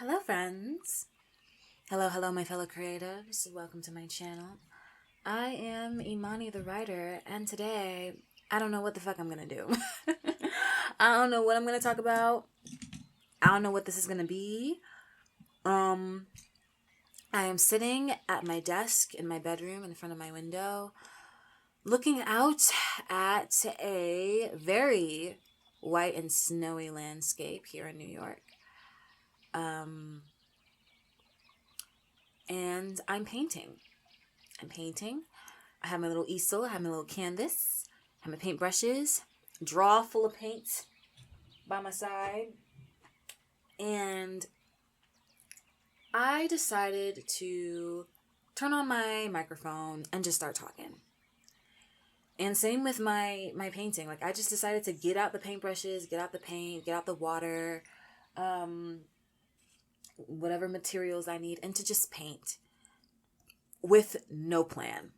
Hello, friends. Hello, my fellow creatives. Welcome to my channel. I am Imani the writer, and today, I don't know what the fuck I'm gonna do. I don't know what I'm gonna talk about. I don't know what this is gonna be. I am sitting at my desk in my bedroom in front of my window, looking out at a very white and snowy landscape here in New York. And I'm painting. I have my little easel, I have my little canvas, I have my paintbrushes, drawer full of paint by my side. And I decided to turn on my microphone and just start talking. And same with my painting. Like, I just decided to get out the paintbrushes, get out the paint, get out the water, whatever materials I need, and to just paint with no plan.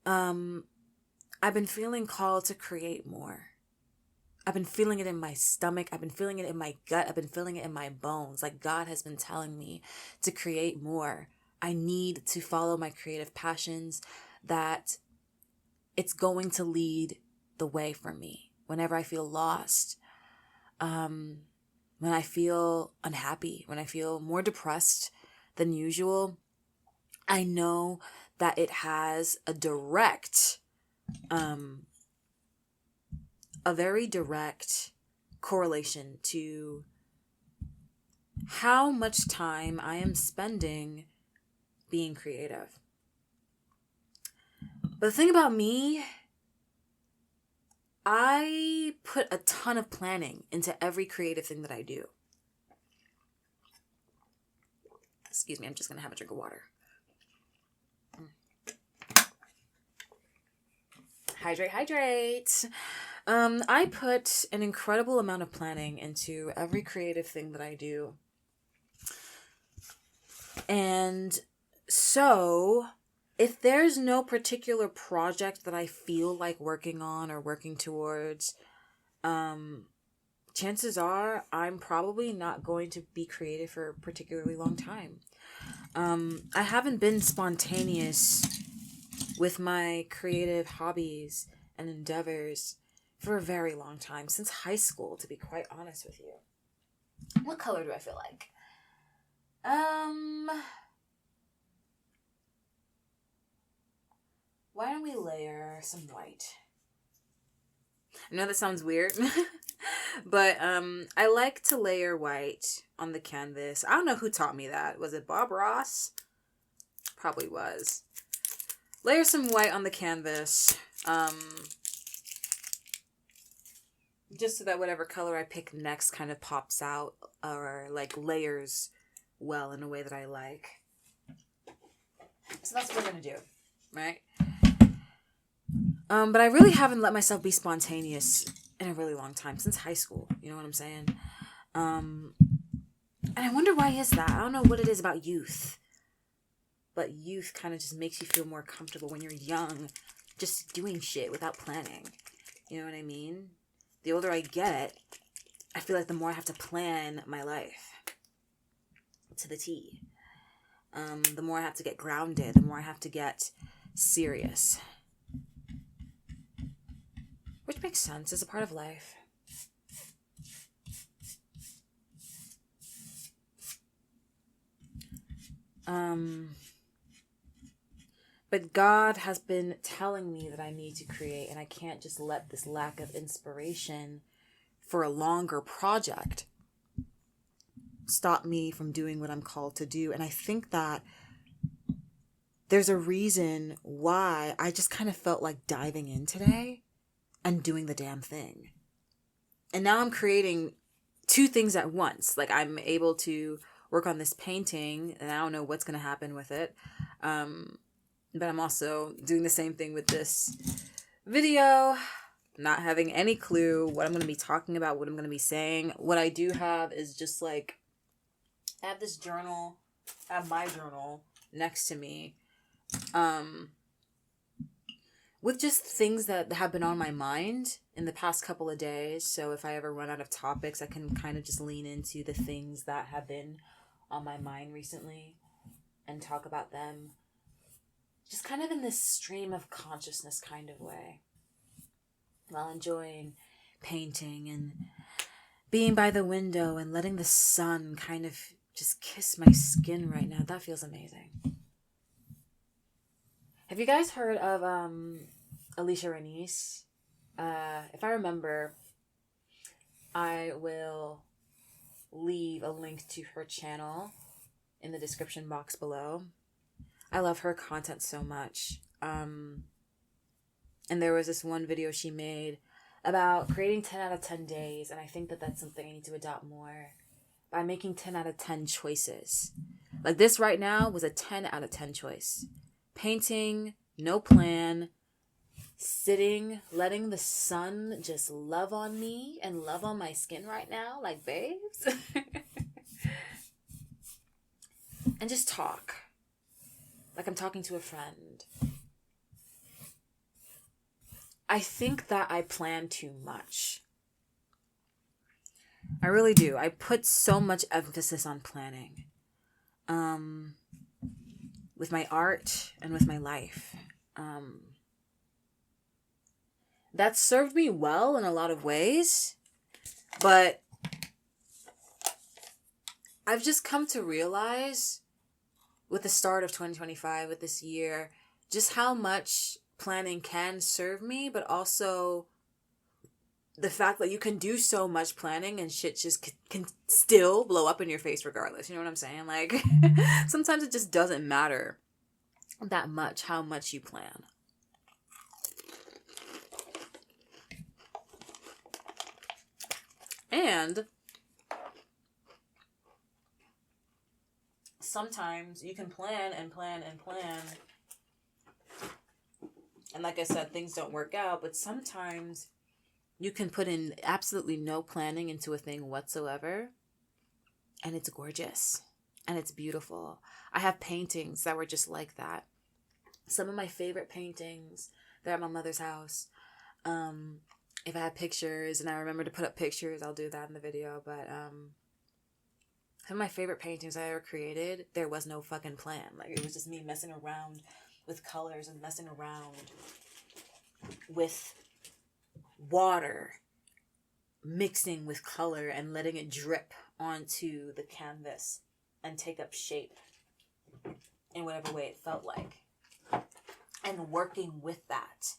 I've been feeling called to create more. I've been feeling it in my stomach. I've been feeling it in my gut. I've been feeling it in my bones. Like, God has been telling me to create more. I need to follow my creative passions, that it's going to lead the way for me. Whenever I feel lost, when I feel unhappy, when I feel more depressed than usual, I know that it has a very direct correlation to how much time I am spending being creative. But the thing about me, I put a ton of planning into every creative thing that I do. Excuse me, I'm just going to have a drink of water. Hydrate. I put an incredible amount of planning into every creative thing that I do. And so, if there's no particular project that I feel like working on or working towards, chances are I'm probably not going to be creative for a particularly long time. I haven't been spontaneous with my creative hobbies and endeavors for a very long time, since high school, to be quite honest with you. What color do I feel like? Why don't we layer some white? I know that sounds weird, but I like to layer white on the canvas. I don't know who taught me that. Was it Bob Ross? Probably was. Layer some white on the canvas, just so that whatever color I pick next kind of pops out or like layers well in a way that I like. So that's what we're gonna do, right? But I really haven't let myself be spontaneous in a really long time, since high school. You know what I'm saying? And I wonder why is that? I don't know what it is about youth. But youth kind of just makes you feel more comfortable when you're young, just doing shit without planning. You know what I mean? The older I get, I feel like the more I have to plan my life to the T. The more I have to get grounded, the more I have to get serious. Which makes sense. It's a part of life. But God has been telling me that I need to create, and I can't just let this lack of inspiration for a longer project stop me from doing what I'm called to do. And I think that there's a reason why I just kind of felt like diving in today and doing the damn thing. And now I'm creating two things at once. Like, I'm able to work on this painting, and I don't know what's going to happen with it. But I'm also doing the same thing with this video, not having any clue what I'm going to be talking about, what I'm going to be saying. What I do have is just like, I have this journal, I have my journal next to me, with just things that have been on my mind in the past couple of days. So if I ever run out of topics, I can kind of just lean into the things that have been on my mind recently and talk about them. Just kind of in this stream of consciousness kind of way, while enjoying painting and being by the window and letting the sun kind of just kiss my skin right now. That feels amazing. Have you guys heard of Alicia Renese? If I remember, I will leave a link to her channel in the description box below. I love her content so much. And there was this one video she made about creating 10 out of 10 days, and I think that that's something I need to adopt more by making 10 out of 10 choices. Like this right now was a 10 out of 10 choice. Painting, no plan, sitting, letting the sun just love on me and love on my skin right now, like babes. And just talk. Like I'm talking to a friend. I think that I plan too much. I really do. I put so much emphasis on planning. With my art and with my life. That served me well in a lot of ways, but I've just come to realize with the start of 2025, with this year, just how much planning can serve me, but also the fact that you can do so much planning and shit just can still blow up in your face regardless. You know what I'm saying? Like, sometimes it just doesn't matter that much how much you plan. And sometimes you can plan and plan and plan. And like I said, things don't work out, but sometimes you can put in absolutely no planning into a thing whatsoever, and it's gorgeous, and it's beautiful. I have paintings that were just like that. Some of my favorite paintings, they're at my mother's house. If I have pictures, and I remember to put up pictures, I'll do that in the video, but some of my favorite paintings I ever created, there was no fucking plan. Like, it was just me messing around with colors and messing around with water, mixing with color and letting it drip onto the canvas and take up shape in whatever way it felt like, and working with that.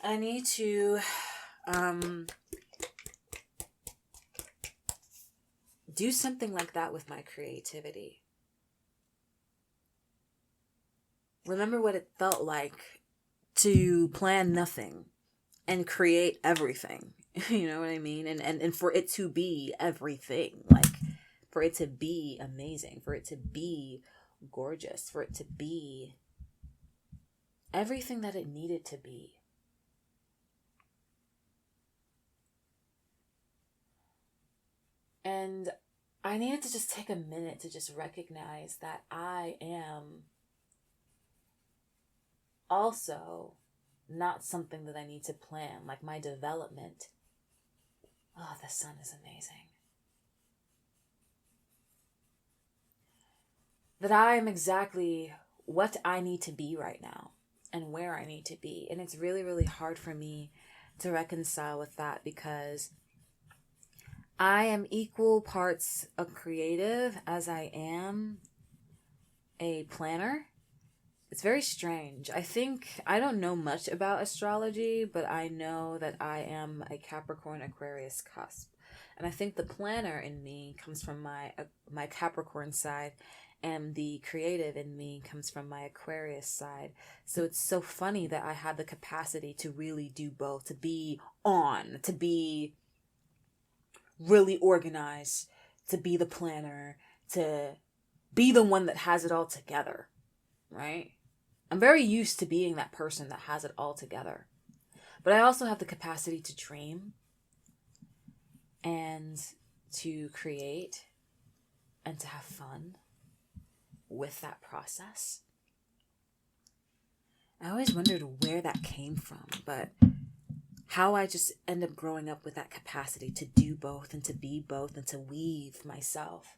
I need to do something like that with my creativity. Remember what it felt like to plan nothing and create everything. You know what I mean? And for it to be everything. Like, for it to be amazing. For it to be gorgeous. For it to be everything that it needed to be. And I needed to just take a minute to just recognize that I am also not something that I need to plan. Like my development. Oh, the sun is amazing. That I am exactly what I need to be right now and where I need to be. And it's really, really hard for me to reconcile with that, because I am equal parts a creative as I am a planner. It's very strange. I don't know much about astrology, but I know that I am a Capricorn Aquarius cusp. And I think the planner in me comes from my Capricorn side, and the creative in me comes from my Aquarius side. So it's so funny that I have the capacity to really do both, to be really organized, to be the planner, to be the one that has it all together, right? I'm very used to being that person that has it all together. But I also have the capacity to dream and to create and to have fun with that process. I always wondered where that came from, but how I just end up growing up with that capacity to do both and to be both and to weave myself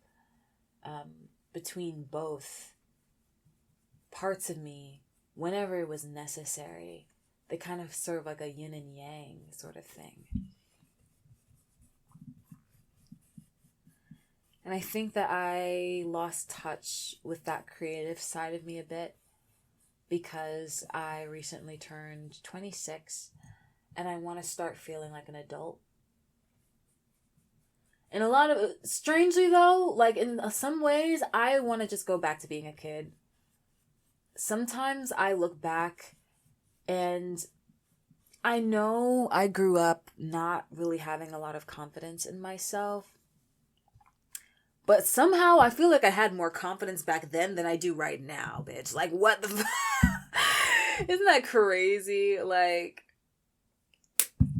between both parts of me whenever it was necessary. They kind of serve like a yin and yang sort of thing. And I think that I lost touch with that creative side of me a bit because I recently turned 26 and I want to start feeling like an adult. In a lot of, strangely though, like in some ways, I want to just go back to being a kid. Sometimes I look back and I know I grew up not really having a lot of confidence in myself. But somehow I feel like I had more confidence back then than I do right now, bitch. Like, what the Isn't that crazy? Like,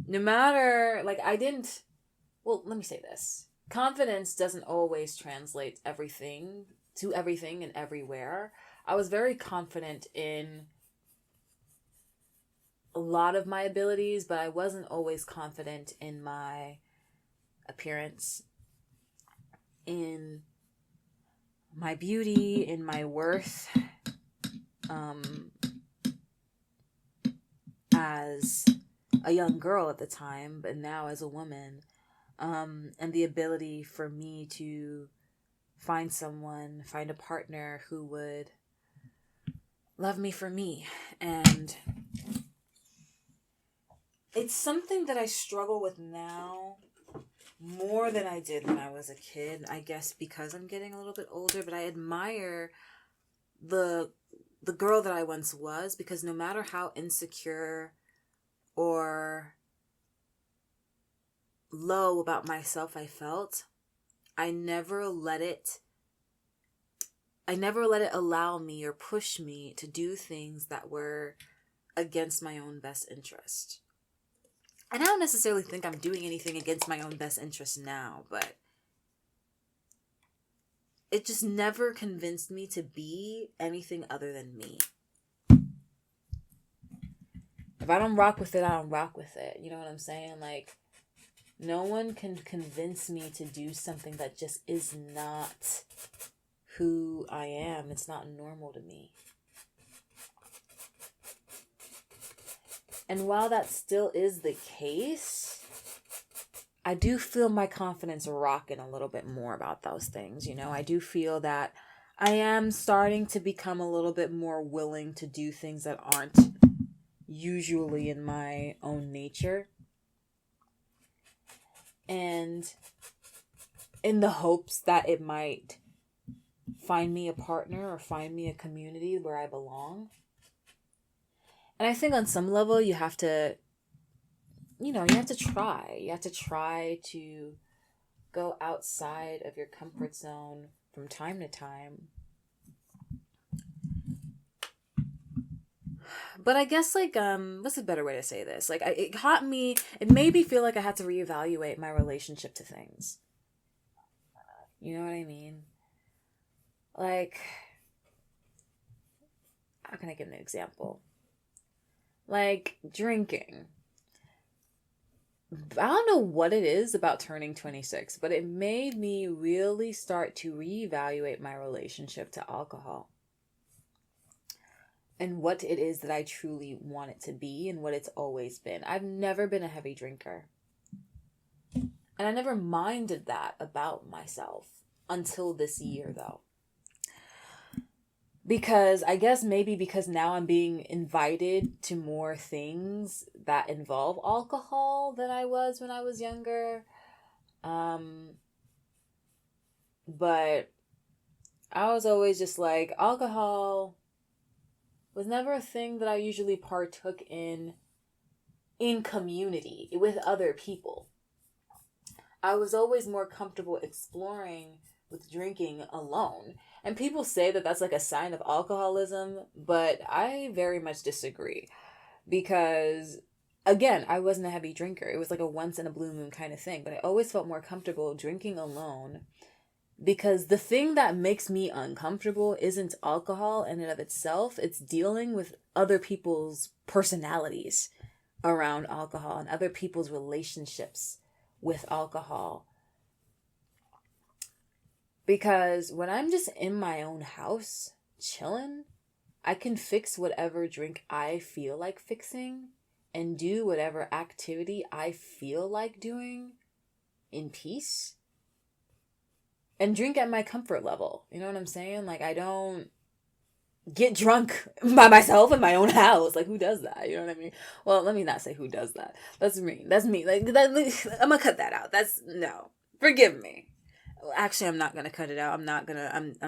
no matter, like, well, let me say this. Confidence doesn't always translate everything to everything and everywhere. I was very confident in a lot of my abilities, but I wasn't always confident in my appearance, in my beauty, in my worth, as a young girl at the time, but now as a woman, and the ability for me to find a partner who would love me for me. And it's something that I struggle with now more than I did when I was a kid, I guess because I'm getting a little bit older, but I admire the girl that I once was, because no matter how insecure or low about myself I felt, I never let it allow me or push me to do things that were against my own best interest. And I don't necessarily think I'm doing anything against my own best interest now, but it just never convinced me to be anything other than me. If I don't rock with it, I don't rock with it. You know what I'm saying? Like, no one can convince me to do something that just is not who I am. It's not normal to me. And while that still is the case, I do feel my confidence rocking a little bit more about those things. You know, I do feel that I am starting to become a little bit more willing to do things that aren't usually in my own nature. And in the hopes that it might find me a partner or find me a community where I belong. And I think on some level you have to try. You have to try to go outside of your comfort zone from time to time. But I guess, like, what's a better way to say this? Like, it made me feel like I had to reevaluate my relationship to things. You know what I mean? Like, how can I give an example? Like, drinking. I don't know what it is about turning 26, but it made me really start to reevaluate my relationship to alcohol. And what it is that I truly want it to be and what it's always been. I've never been a heavy drinker. And I never minded that about myself until this year, though. Because I guess maybe because now I'm being invited to more things that involve alcohol than I was when I was younger. But I was always just like, alcohol was never a thing that I usually partook in community with other people. I was always more comfortable exploring with drinking alone. And people say that that's like a sign of alcoholism, but I very much disagree. Because, again, I wasn't a heavy drinker. It was like a once in a blue moon kind of thing. But I always felt more comfortable drinking alone Because the thing that makes me uncomfortable isn't alcohol in and of itself. It's dealing with other people's personalities around alcohol and other people's relationships with alcohol. Because when I'm just in my own house, chilling, I can fix whatever drink I feel like fixing and do whatever activity I feel like doing in peace. And drink at my comfort level. You know what I'm saying? Like, I don't get drunk by myself in my own house. Like, who does that? You know what I mean? Well, let me not say who does that. That's me. That's me. Like, I'm gonna cut that out. No. Forgive me. Actually, I'm not gonna cut it out. I'm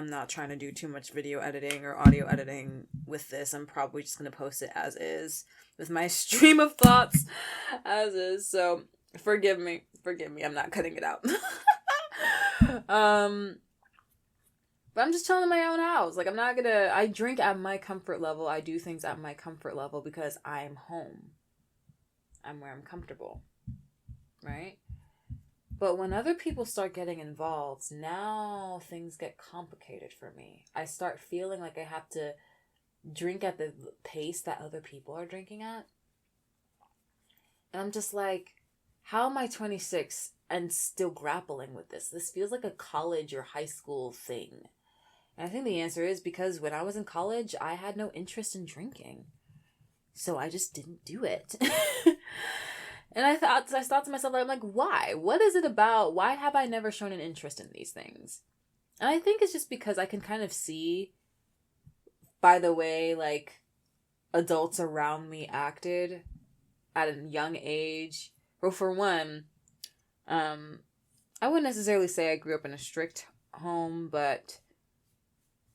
not trying to do too much video editing or audio editing with this. I'm probably just gonna post it as is with my stream of thoughts as is. So forgive me. I'm not cutting it out. But I'm just chilling in my own house. Like, I drink at my comfort level. I do things at my comfort level because I'm home. I'm where I'm comfortable. Right? But when other people start getting involved, now things get complicated for me. I start feeling like I have to drink at the pace that other people are drinking at. And I'm just like, how am I 26 and still grappling with this? This feels like a college or high school thing. And I think the answer is because when I was in college, I had no interest in drinking. So I just didn't do it. And I thought to myself, I'm like, why? What is it about? Why have I never shown an interest in these things? And I think it's just because I can kind of see by the way, like, adults around me acted at a young age. Well, for one, I wouldn't necessarily say I grew up in a strict home, but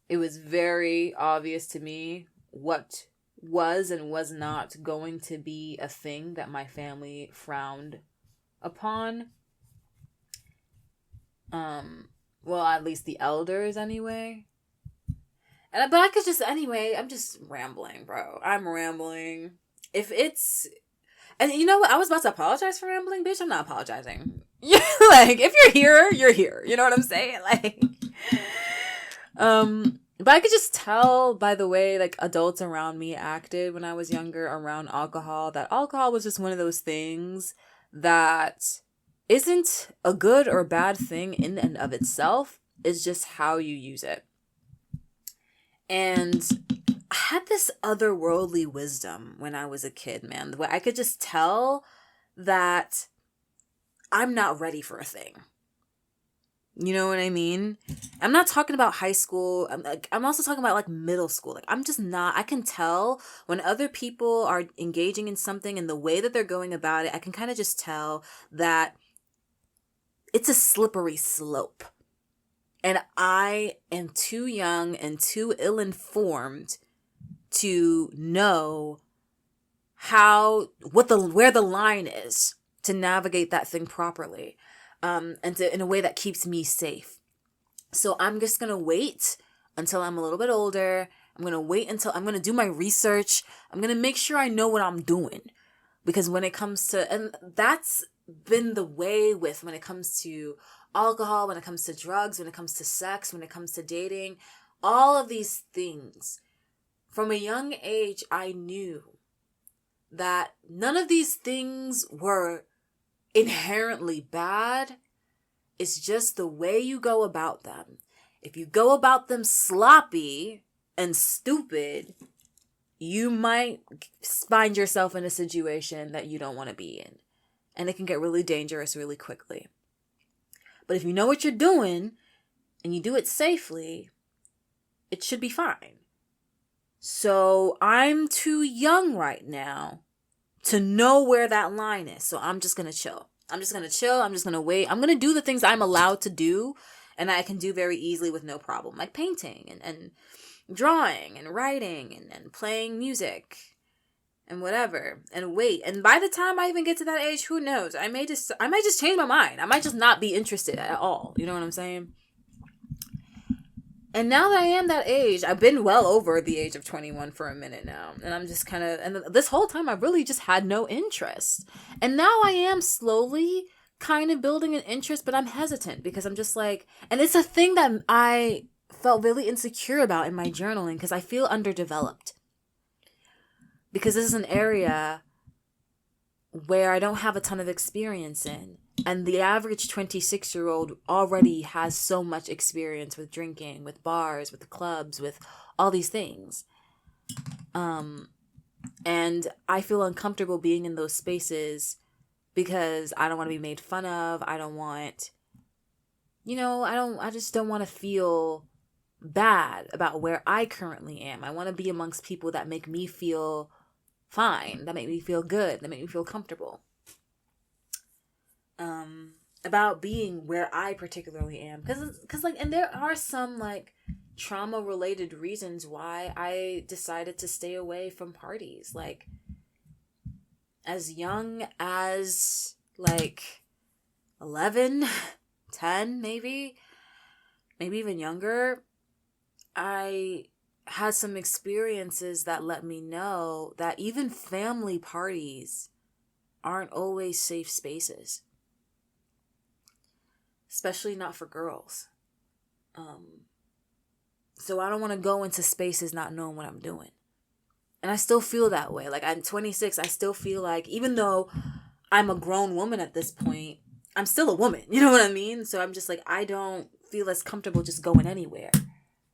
it was very obvious to me what was and was not going to be a thing that my family frowned upon. Well, at least the elders anyway. But I could just, anyway, I'm just rambling, bro. I'm rambling. And you know what? I was about to apologize for rambling, bitch. I'm not apologizing. Like, if you're here, you're here. You know what I'm saying? Like, but I could just tell by the way, like, adults around me acted when I was younger around alcohol, that alcohol was just one of those things that isn't a good or bad thing in and of itself. It's just how you use it. And I had this otherworldly wisdom when I was a kid, man. Where I could just tell that I'm not ready for a thing. You know what I mean? I'm not talking about high school. I'm also talking about, like, middle school. Like, I'm just not. I can tell when other people are engaging in something and the way that they're going about it, I can kind of just tell that it's a slippery slope. And I am too young and too ill-informed to know where the line is to navigate that thing properly. In a way that keeps me safe. So I'm just going to wait until I'm a little bit older. I'm going to do my research. I'm going to make sure I know what I'm doing. Because when it comes to, and that's been the way when it comes to alcohol, when it comes to drugs, when it comes to sex, when it comes to dating, all of these things. From a young age, I knew that none of these things were inherently bad. It's just the way you go about them. If you go about them sloppy and stupid, you might find yourself in a situation that you don't want to be in. And it can get really dangerous really quickly. But if you know what you're doing and you do it safely, it should be fine. So I'm too young right now to know where that line is. So I'm just going to chill. I'm just going to wait. I'm going to do the things I'm allowed to do and I can do very easily with no problem. Like painting and drawing and writing and playing music and whatever. And wait. And by the time I even get to that age, who knows? I might just change my mind. I might just not be interested at all. You know what I'm saying? And now that I am that age, I've been well over the age of 21 for a minute now. And I'm just and this whole time I really just had no interest. And now I am slowly kind of building an interest, but I'm hesitant because I'm just like, and it's a thing that I felt really insecure about in my journaling because I feel underdeveloped. Because this is an area where I don't have a ton of experience in. And the average 26-year-old already has so much experience with drinking, with bars, with clubs, with all these things. And I feel uncomfortable being in those spaces because I don't want to be made fun of. I don't want, I just don't want to feel bad about where I currently am. I want to be amongst people that make me feel fine, that make me feel good, that make me feel comfortable. About being where I particularly am. Because and there are some, trauma-related reasons why I decided to stay away from parties. As young as, 11, 10, maybe even younger, I had some experiences that let me know that even family parties aren't always safe spaces. Especially not for girls. So I don't want to go into spaces not knowing what I'm doing. And I still feel that way. I'm 26, I still feel like, even though I'm a grown woman at this point, I'm still a woman. You know what I mean? So I'm just I don't feel as comfortable just going anywhere.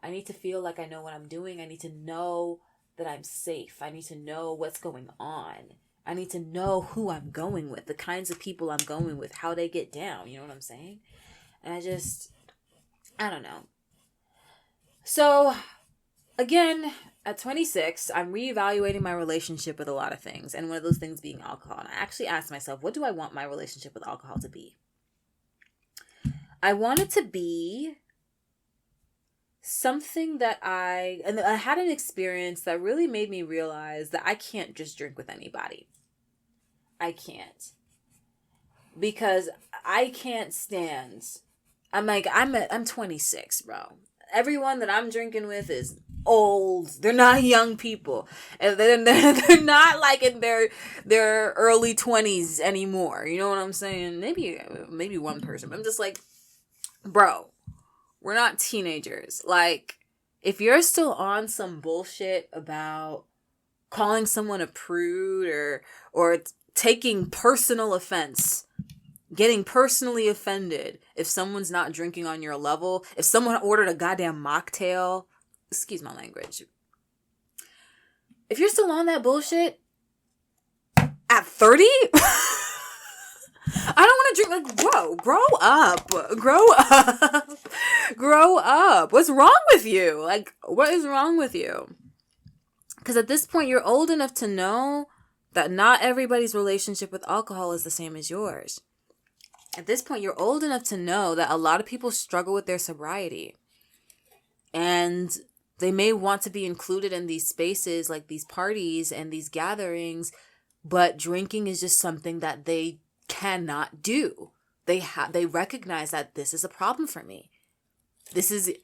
I need to feel like I know what I'm doing. I need to know that I'm safe. I need to know what's going on. I need to know who I'm going with, the kinds of people I'm going with, how they get down. You know what I'm saying? And I don't know. So, again, at 26, I'm reevaluating my relationship with a lot of things. And one of those things being alcohol. And I actually asked myself, what do I want my relationship with alcohol to be? I want it to be something that I had an experience that really made me realize that I can't just drink with anybody. I can't. Because I can't stand. I'm 26, bro. Everyone that I'm drinking with is old. They're not young people. And they're not in their early 20s anymore. You know what I'm saying? Maybe one person. But I'm just bro, we're not teenagers. If you're still on some bullshit about calling someone a prude or taking personal offense, getting personally offended if someone's not drinking on your level, if someone ordered a goddamn mocktail, excuse my language. If you're still on that bullshit at 30, I don't want to drink. Whoa, grow up. Grow up. What's wrong with you? What is wrong with you? Because at this point, you're old enough to know that not everybody's relationship with alcohol is the same as yours. At this point, you're old enough to know that a lot of people struggle with their sobriety. And they may want to be included in these spaces, like these parties and these gatherings, but drinking is just something that they cannot do. They recognize that this is a problem for me. This is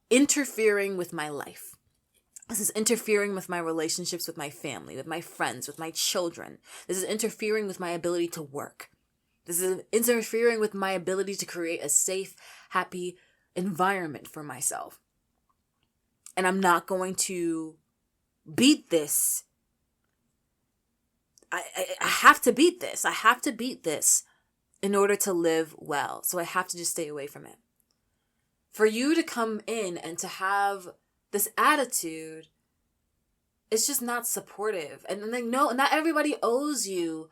interfering with my life. This is interfering with my relationships with my family, with my friends, with my children. This is interfering with my ability to work. This is interfering with my ability to create a safe, happy environment for myself. And I'm not going to beat this. I have to beat this. I have to beat this in order to live well. So I have to just stay away from it. For you to come in and to have this attitude, it's just not supportive. And no, not everybody owes you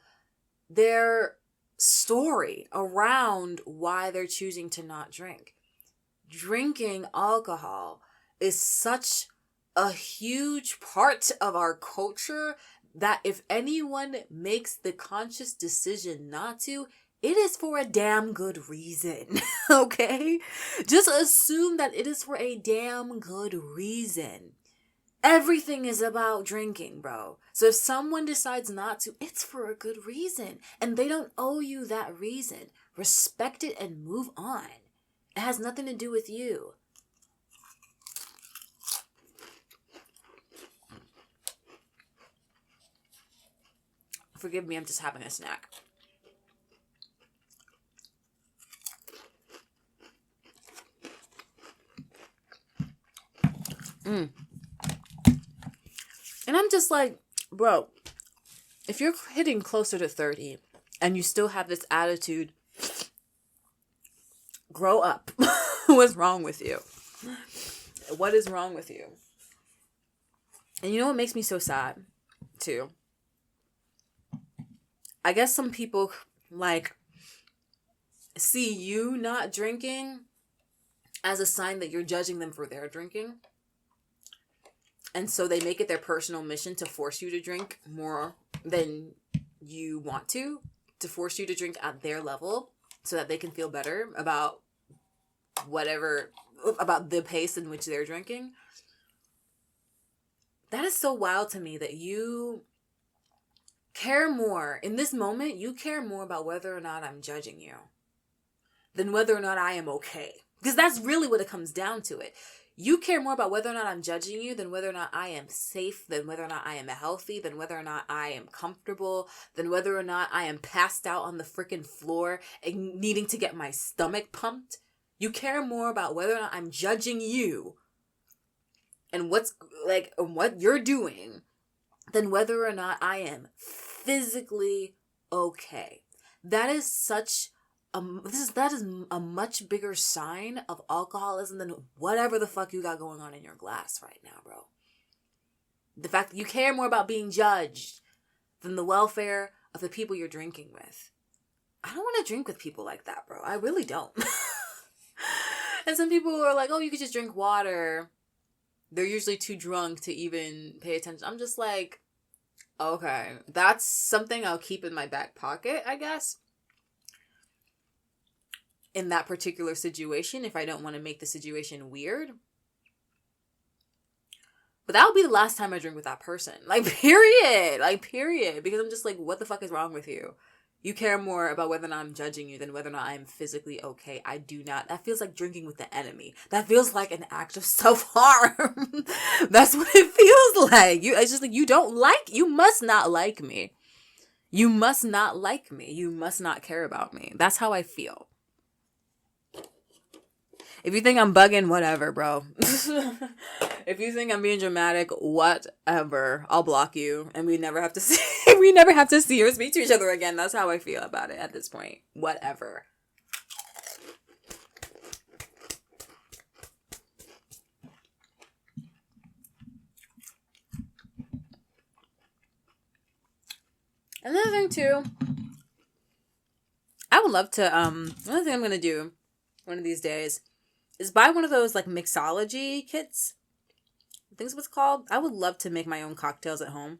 their story around why they're choosing to not drink. Drinking alcohol is such a huge part of our culture that if anyone makes the conscious decision not to, it is for a damn good reason. Okay? Just assume that it is for a damn good reason. Everything is about drinking, bro. So if someone decides not to, it's for a good reason. And they don't owe you that reason. Respect it and move on. It has nothing to do with you. Forgive me, I'm just having a snack. And I'm just like, bro, if you're hitting closer to 30 and you still have this attitude, grow up. What's wrong with you? What is wrong with you? And you know what makes me so sad, too? I guess some people, like, see you not drinking as a sign that you're judging them for their drinking. And so they make it their personal mission to force you to drink more than you want to force you to drink at their level so that they can feel better about whatever, about the pace in which they're drinking. That is so wild to me that you care more, in this moment, you care more about whether or not I'm judging you than whether or not I am okay. Because that's really what it comes down to it. You care more about whether or not I'm judging you than whether or not I am safe, than whether or not I am healthy, than whether or not I am comfortable, than whether or not I am passed out on the freaking floor and needing to get my stomach pumped. You care more about whether or not I'm judging you and what you're doing than whether or not I am physically okay. That is such that is a much bigger sign of alcoholism than whatever the fuck you got going on in your glass right now, bro. The fact that you care more about being judged than the welfare of the people you're drinking with. I don't want to drink with people like that, bro. I really don't. And some people are like, oh, you could just drink water. They're usually too drunk to even pay attention. I'm just like, okay, that's something I'll keep in my back pocket, I guess. In that particular situation, if I don't want to make the situation weird. But that would be the last time I drink with that person. Like, period. Because I'm just like, what the fuck is wrong with you? You care more about whether or not I'm judging you than whether or not I'm physically okay. I do not. That feels like drinking with the enemy. That feels like an act of self-harm. That's what it feels like. It's just like, you must not like me. You must not like me. You must not care about me. That's how I feel. If you think I'm bugging, whatever, bro. If you think I'm being dramatic, whatever. I'll block you, and we never have to see or speak to each other again. That's how I feel about it at this point. Whatever. Another thing too, I would love to. Another thing I'm gonna do one of these days is buy one of those like mixology kits. I think that's what it's called. I would love to make my own cocktails at home.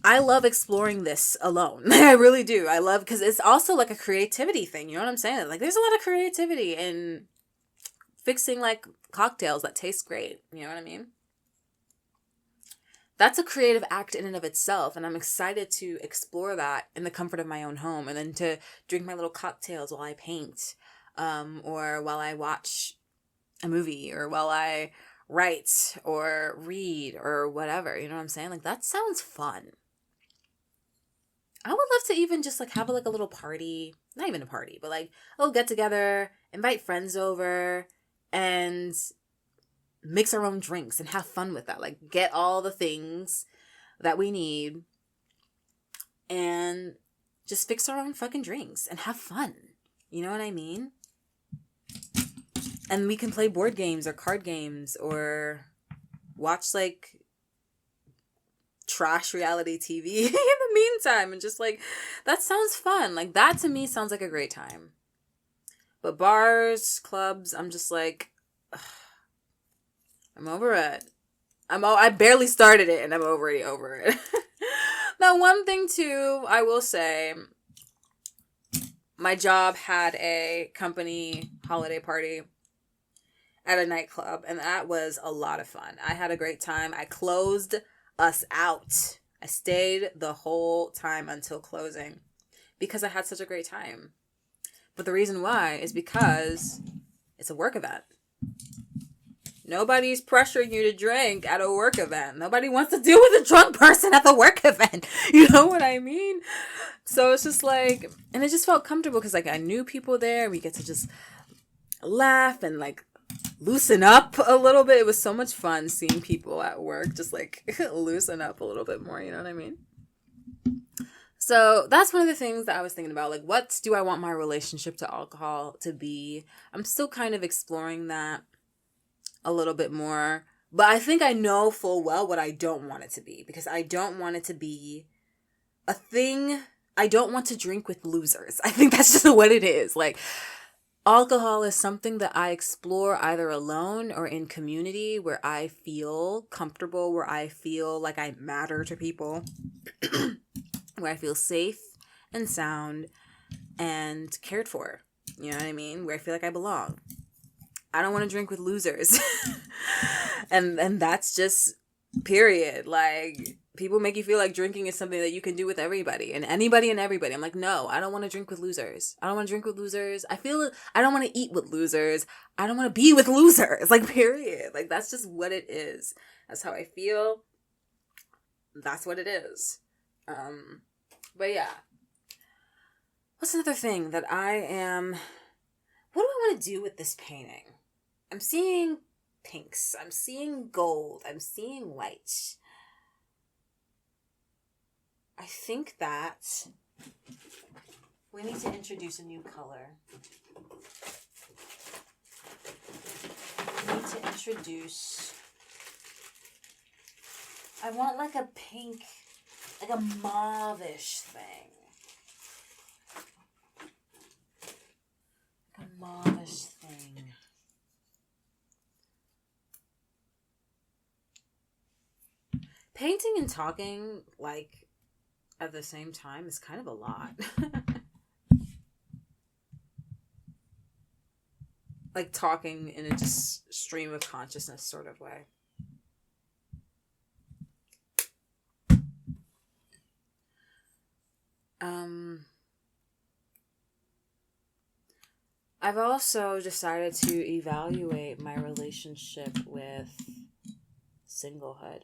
I love exploring this alone. I really do. I love, because it's also like a creativity thing. You know what I'm saying? Like, there's a lot of creativity in fixing like cocktails that taste great. You know what I mean? That's a creative act in and of itself, and I'm excited to explore that in the comfort of my own home, and then to drink my little cocktails while I paint, or while I watch a movie, or while I write or read or whatever. You know what I'm saying? Like, that sounds fun. I would love to even just like have a little party, not even a party, but like, get together, invite friends over, and mix our own drinks and have fun with that. Like, get all the things that we need and just fix our own fucking drinks and have fun. You know what I mean? And we can play board games or card games or watch like trash reality TV in the meantime. And just like, that sounds fun. Like, that to me sounds like a great time. But bars, clubs, I'm just like, ugh, I'm over it. I barely started it and I'm already over it. Now, one thing too, I will say, my job had a company holiday party at a nightclub, and that was a lot of fun. I had a great time. I closed us out. I stayed the whole time until closing because I had such a great time. But the reason why is because it's a work event. Nobody's pressuring you to drink at a work event. Nobody wants to deal with a drunk person at the work event. You know what I mean? So it's just like, and it just felt comfortable because like I knew people there. We get to just laugh and like loosen up a little bit. It was so much fun seeing people at work just like loosen up a little bit more, you know what I mean? So that's one of the things that I was thinking about. Like, what do I want my relationship to alcohol to be? I'm still kind of exploring that a little bit more. But I think I know full well what I don't want it to be. Because I don't want it to be a thing. I don't want to drink with losers. I think that's just what it is. Like, alcohol is something that I explore either alone or in community where I feel comfortable, where I feel like I matter to people. Where I feel safe and sound and cared for. You know what I mean? Where I feel like I belong. I don't want to drink with losers. and that's just period. Like, people make you feel like drinking is something that you can do with everybody and anybody and everybody. I'm like, no, I don't want to drink with losers. I don't want to drink with losers. I don't want to eat with losers. I don't want to be with losers. Like, period. Like, that's just what it is. That's how I feel. That's what it is. But yeah, what's another thing that what do I want to do with this painting? I'm seeing pinks. I'm seeing gold. I'm seeing white. I think that we need to introduce a new color. We need to introduce, I want like a pink, like a mauve-ish thing. Like a mauve-ish thing. Painting and talking, like, at the same time is kind of a lot. Like, talking in a just stream of consciousness sort of way. I've also decided to evaluate my relationship with singlehood.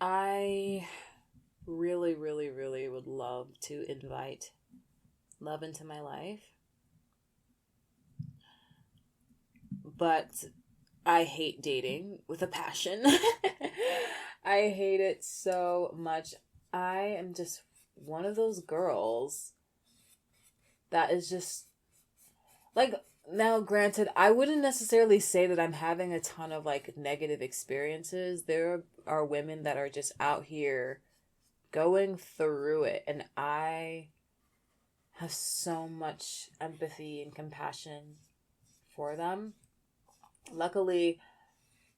I really, really, really would love to invite love into my life. But I hate dating with a passion. I hate it so much. I am just one of those girls that is just like, now granted, I wouldn't necessarily say that I'm having a ton of like negative experiences. There are women that are just out here going through it, and I have so much empathy and compassion for them. Luckily,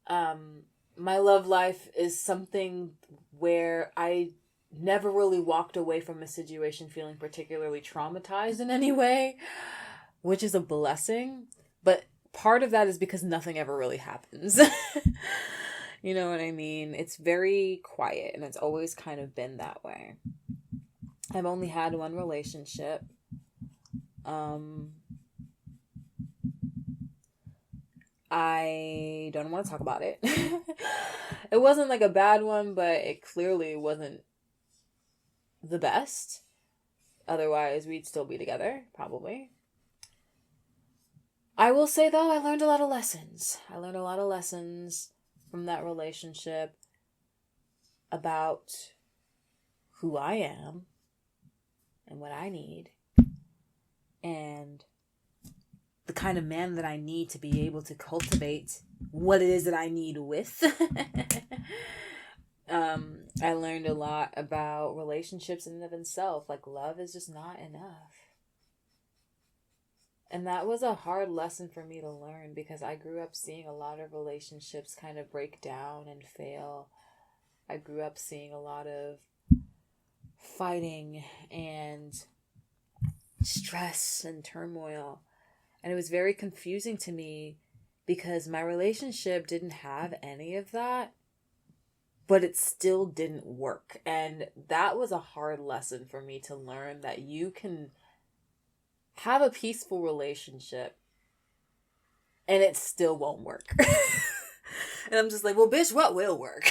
my love life is something where I never really walked away from a situation feeling particularly traumatized in any way, which is a blessing. But part of that is because nothing ever really happens. You know what I mean? It's very quiet, and it's always kind of been that way. I've only had one relationship. I don't want to talk about it. It wasn't like a bad one, but it clearly wasn't the best. Otherwise, we'd still be together, probably. I will say, though, I learned a lot of lessons. I learned a lot of lessons from that relationship about who I am and what I need and the kind of man that I need to be able to cultivate what it is that I need with. I learned a lot about relationships in and of itself. Like, love is just not enough. And that was a hard lesson for me to learn because I grew up seeing a lot of relationships kind of break down and fail. I grew up seeing a lot of fighting and stress and turmoil. And it was very confusing to me because my relationship didn't have any of that, but it still didn't work. And that was a hard lesson for me to learn, that you can have a peaceful relationship and it still won't work. And I'm just like, well, bitch, what will work?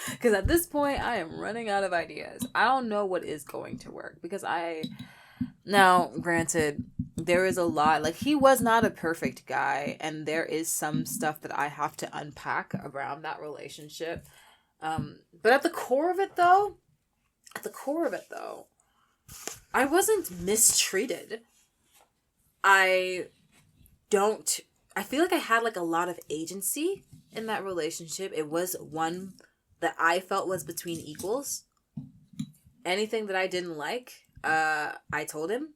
Because at this point, I am running out of ideas. I don't know what is going to work because Now, granted, there is a lot, like, he was not a perfect guy, and there is some stuff that I have to unpack around that relationship. But at the core of it, though, I wasn't mistreated. I feel like I had, like, a lot of agency in that relationship. It was one that I felt was between equals. Anything that I didn't like, I told him.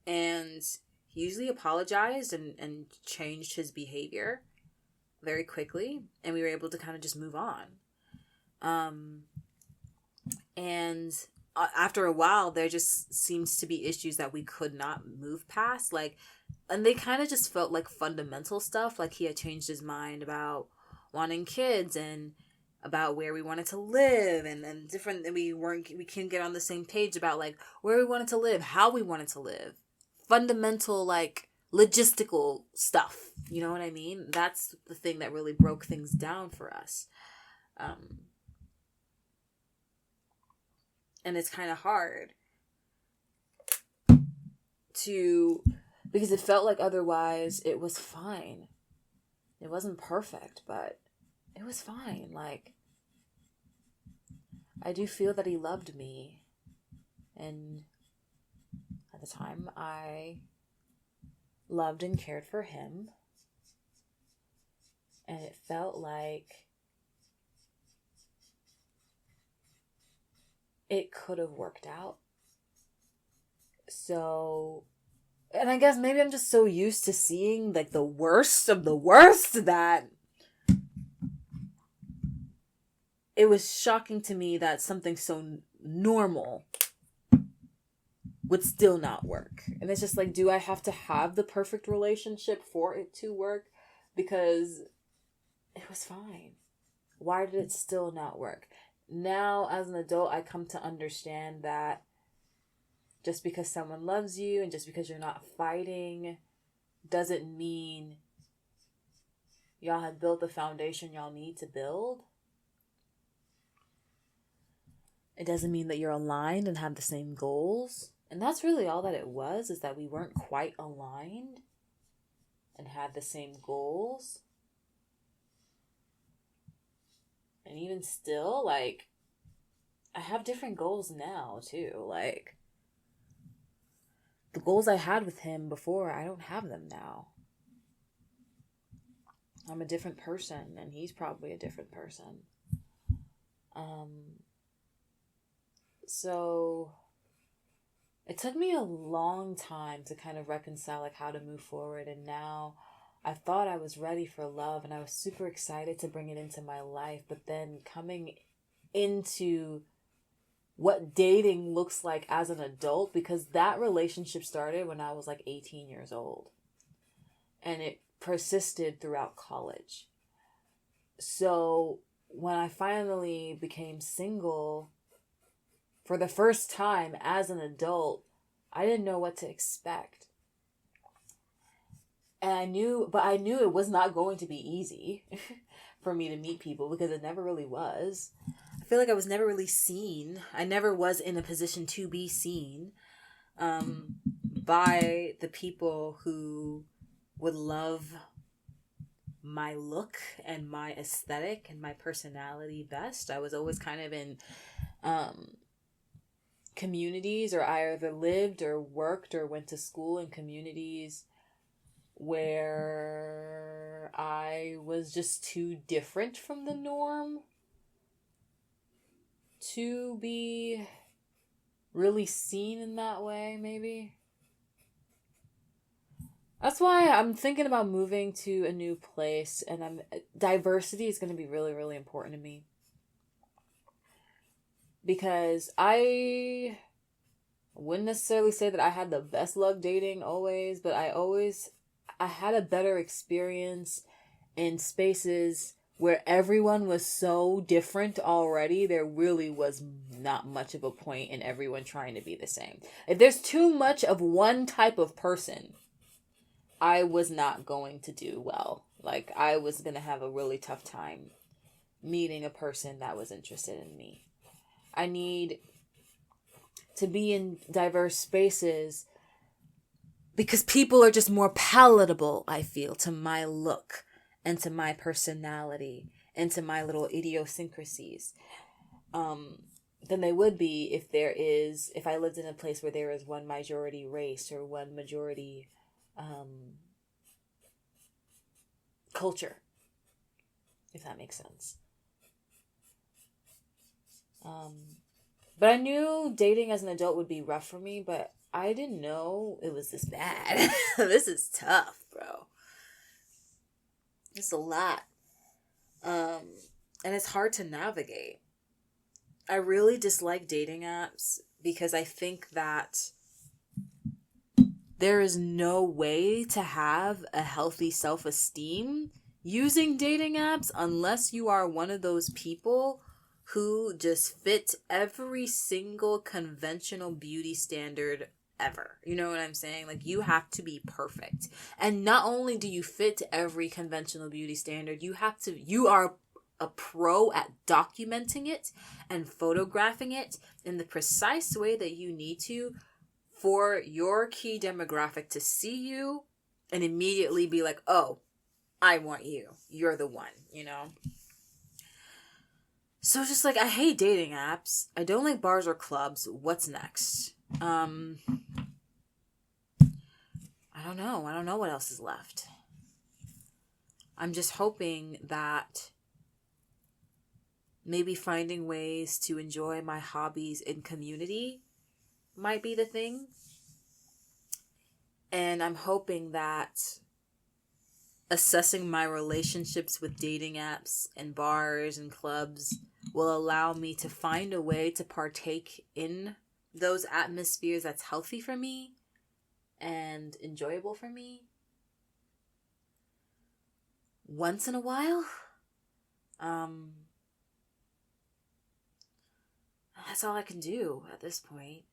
And he usually apologized and changed his behavior very quickly. And we were able to kind of just move on. And after a while, there just seems to be issues that we could not move past. Like, and they kind of just felt like fundamental stuff. Like, he had changed his mind about wanting kids and about where we wanted to live, and different, and we couldn't get on the same page about, like, where we wanted to live, how we wanted to live. Fundamental, like, logistical stuff. You know what I mean? That's the thing that really broke things down for us. And it's kind of hard because it felt like otherwise it was fine. It wasn't perfect, but it was fine. Like, I do feel that he loved me. And at the time, I loved and cared for him. And it felt like it could have worked out. So, and I guess maybe I'm just so used to seeing, like, the worst of the worst that it was shocking to me that something so normal would still not work. And it's just like, do I have to have the perfect relationship for it to work? Because it was fine. Why did it still not work? Now, as an adult, I come to understand that just because someone loves you and just because you're not fighting doesn't mean y'all have built the foundation y'all need to build. It doesn't mean that you're aligned and have the same goals. And that's really all that it was, is that we weren't quite aligned and had the same goals. And even still, like, I have different goals now, too. Like, the goals I had with him before, I don't have them now. I'm a different person, and he's probably a different person. So it took me a long time to kind of reconcile, like, how to move forward. And now I thought I was ready for love, and I was super excited to bring it into my life. But then coming into what dating looks like as an adult, because that relationship started when I was like 18 years old. And it persisted throughout college. So when I finally became single for the first time as an adult, I didn't know what to expect. And I knew it was not going to be easy for me to meet people, because it never really was. I feel like I was never really seen. I never was in a position to be seen by the people who would love my look and my aesthetic and my personality best. I was always kind of in communities, or I either lived or worked or went to school in communities where I was just too different from the norm to be really seen in that way, maybe. That's why I'm thinking about moving to a new place, and diversity is going to be really, really important to me. Because I wouldn't necessarily say that I had the best luck dating always, but I had a better experience in spaces where everyone was so different already. There really was not much of a point in everyone trying to be the same. If there's too much of one type of person, I was not going to do well. Like, I was going to have a really tough time meeting a person that was interested in me. I need to be in diverse spaces because people are just more palatable, I feel, to my look and to my personality and to my little idiosyncrasies than they would be if I lived in a place where there is one majority race or one majority culture, if that makes sense. But I knew dating as an adult would be rough for me, but I didn't know it was this bad. This is tough, bro. It's a lot. And it's hard to navigate. I really dislike dating apps because I think that there is no way to have a healthy self-esteem using dating apps unless you are one of those people who just fit every single conventional beauty standard ever. You know what I'm saying? Like, you have to be perfect. And not only do you fit every conventional beauty standard, you are a pro at documenting it and photographing it in the precise way that you need to for your key demographic to see you and immediately be like, oh, I want you. You're the one, you know? So just like, I hate dating apps. I don't like bars or clubs. What's next? I don't know. I don't know what else is left. I'm just hoping that maybe finding ways to enjoy my hobbies in community might be the thing. And I'm hoping that assessing my relationships with dating apps and bars and clubs will allow me to find a way to partake in those atmospheres that's healthy for me and enjoyable for me once in a while. That's all I can do at this point.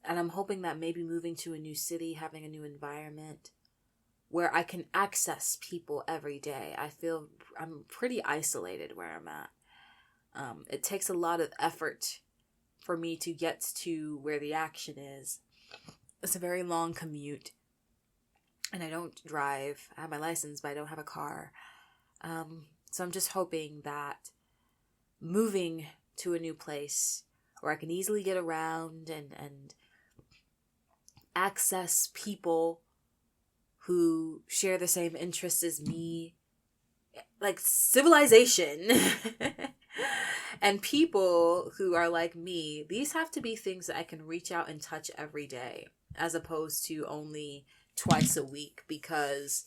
And I'm hoping that maybe moving to a new city, having a new environment where I can access people every day. I feel I'm pretty isolated where I'm at. It takes a lot of effort for me to get to where the action is. It's a very long commute. And I don't drive. I have my license, but I don't have a car. So I'm just hoping that moving to a new place where I can easily get around and access people who share the same interests as me, like civilization, and people who are like me, these have to be things that I can reach out and touch every day, as opposed to only twice a week because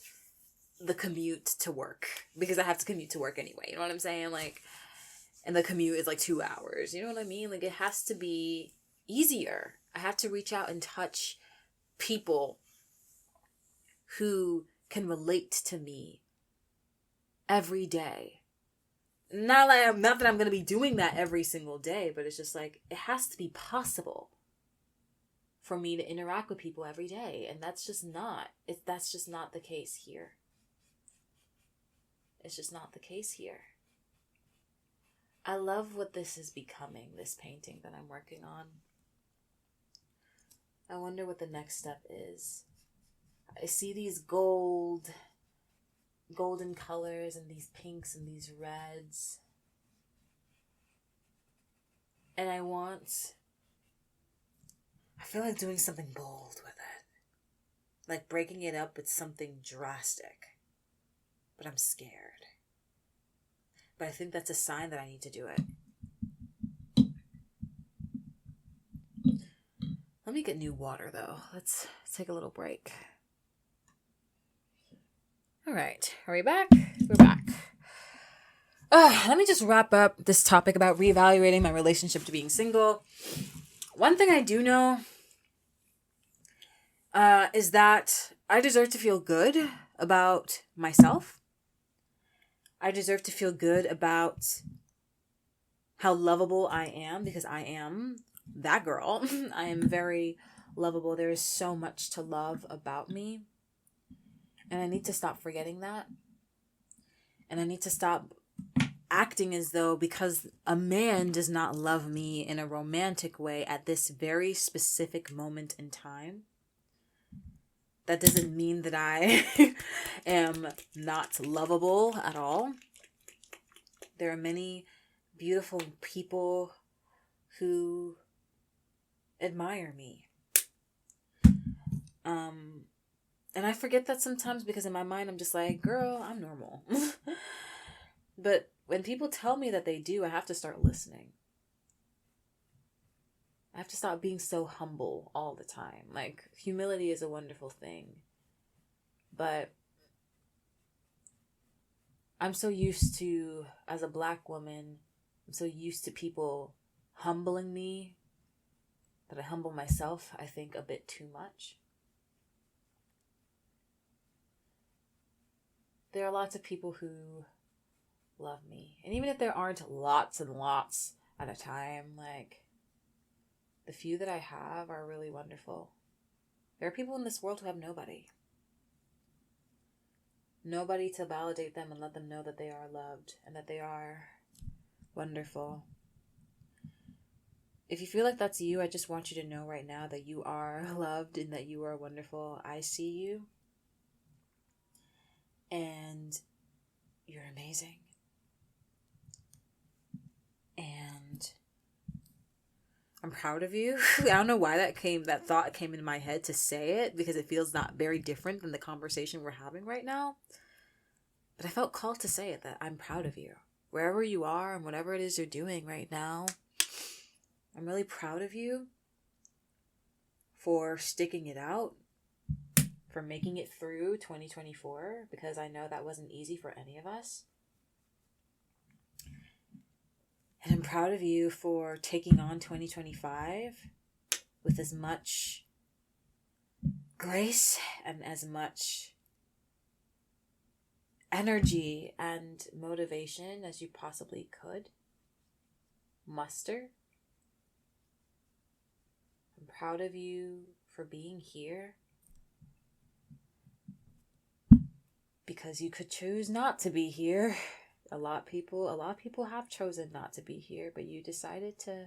the commute to work, because I have to commute to work anyway, you know what I'm saying? Like, and the commute is like 2 hours, you know what I mean? Like, it has to be easier. I have to reach out and touch people who can relate to me every day. Not that I'm going to be doing that every single day, but it's just like, it has to be possible for me to interact with people every day. And that's just not the case here. It's just not the case here. I love what this is becoming, this painting that I'm working on. I wonder what the next step is. I see these golden colors and these pinks and these reds. And I feel like doing something bold with it. Like breaking it up with something drastic. But I'm scared. But I think that's a sign that I need to do it. Let me get new water, though. Let's take a little break. All right. Are we back? We're back. Let me just wrap up this topic about reevaluating my relationship to being single. One thing I do know is that I deserve to feel good about myself. I deserve to feel good about how lovable I am, because I am that girl. I am very lovable. There is so much to love about me. And I need to stop forgetting that. And I need to stop acting as though because a man does not love me in a romantic way at this very specific moment in time, that doesn't mean that I am not lovable at all. There are many beautiful people who admire me. And I forget that sometimes because in my mind I'm just like, girl, I'm normal. But when people tell me that they do, I have to start listening. I have to stop being so humble all the time. Like, humility is a wonderful thing. But I'm so used to, as a Black woman, I'm so used to people humbling me that I humble myself, I think, a bit too much. There are lots of people who love me. And even if there aren't lots and lots at a time, like, the few that I have are really wonderful. There are people in this world who have nobody. Nobody to validate them and let them know that they are loved and that they are wonderful. If you feel like that's you, I just want you to know right now that you are loved and that you are wonderful. I see you. And you're amazing. And I'm proud of you. I don't know why that thought came in my head to say it, because it feels not very different than the conversation we're having right now. But I felt called to say it, that I'm proud of you. Wherever you are and whatever it is you're doing right now, I'm really proud of you for sticking it out, for making it through 2024, because I know that wasn't easy for any of us. And I'm proud of you for taking on 2025 with as much grace and as much energy and motivation as you possibly could muster. I'm proud of you for being here, because you could choose not to be here. A lot of people have chosen not to be here, but you decided to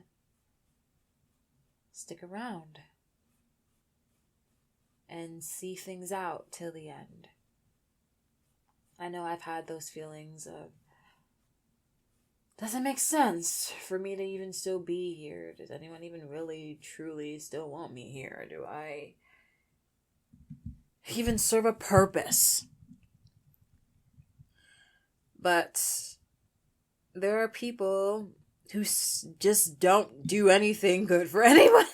stick around and see things out till the end. I know I've had those feelings of, does it make sense for me to even still be here? Does anyone even really, truly still want me here? Do I even serve a purpose? But there are people who just don't do anything good for anyone.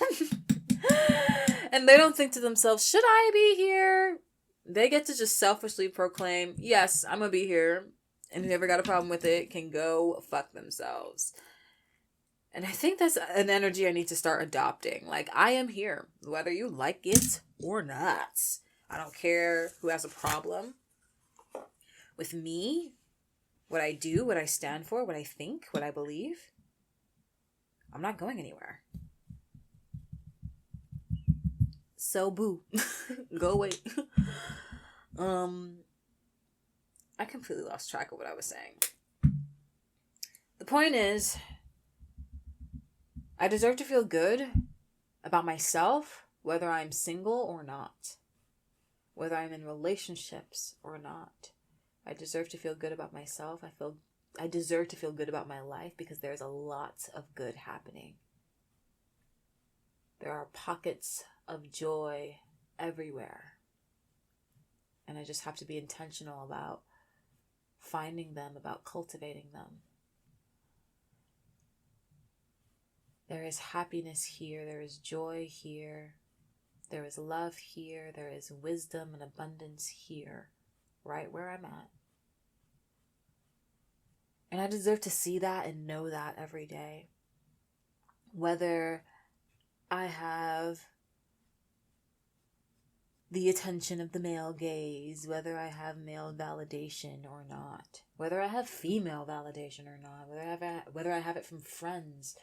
And they don't think to themselves, should I be here? They get to just selfishly proclaim, yes, I'm going to be here. And whoever got a problem with it can go fuck themselves. And I think that's an energy I need to start adopting. Like, I am here, whether you like it or not. I don't care who has a problem with me, what I do, what I stand for, what I think, what I believe. I'm not going anywhere. So boo. Go away. I completely lost track of what I was saying. The point is, I deserve to feel good about myself, whether I'm single or not, whether I'm in relationships or not. I deserve to feel good about myself. I deserve to feel good about my life, because there's a lot of good happening. There are pockets of joy everywhere. And I just have to be intentional about finding them, about cultivating them. There is happiness here. There is joy here. There is love here. There is wisdom and abundance here, right where I'm at. And I deserve to see that and know that every day. Whether I have the attention of the male gaze, whether I have male validation or not, whether I have female validation or not, whether I have it from friends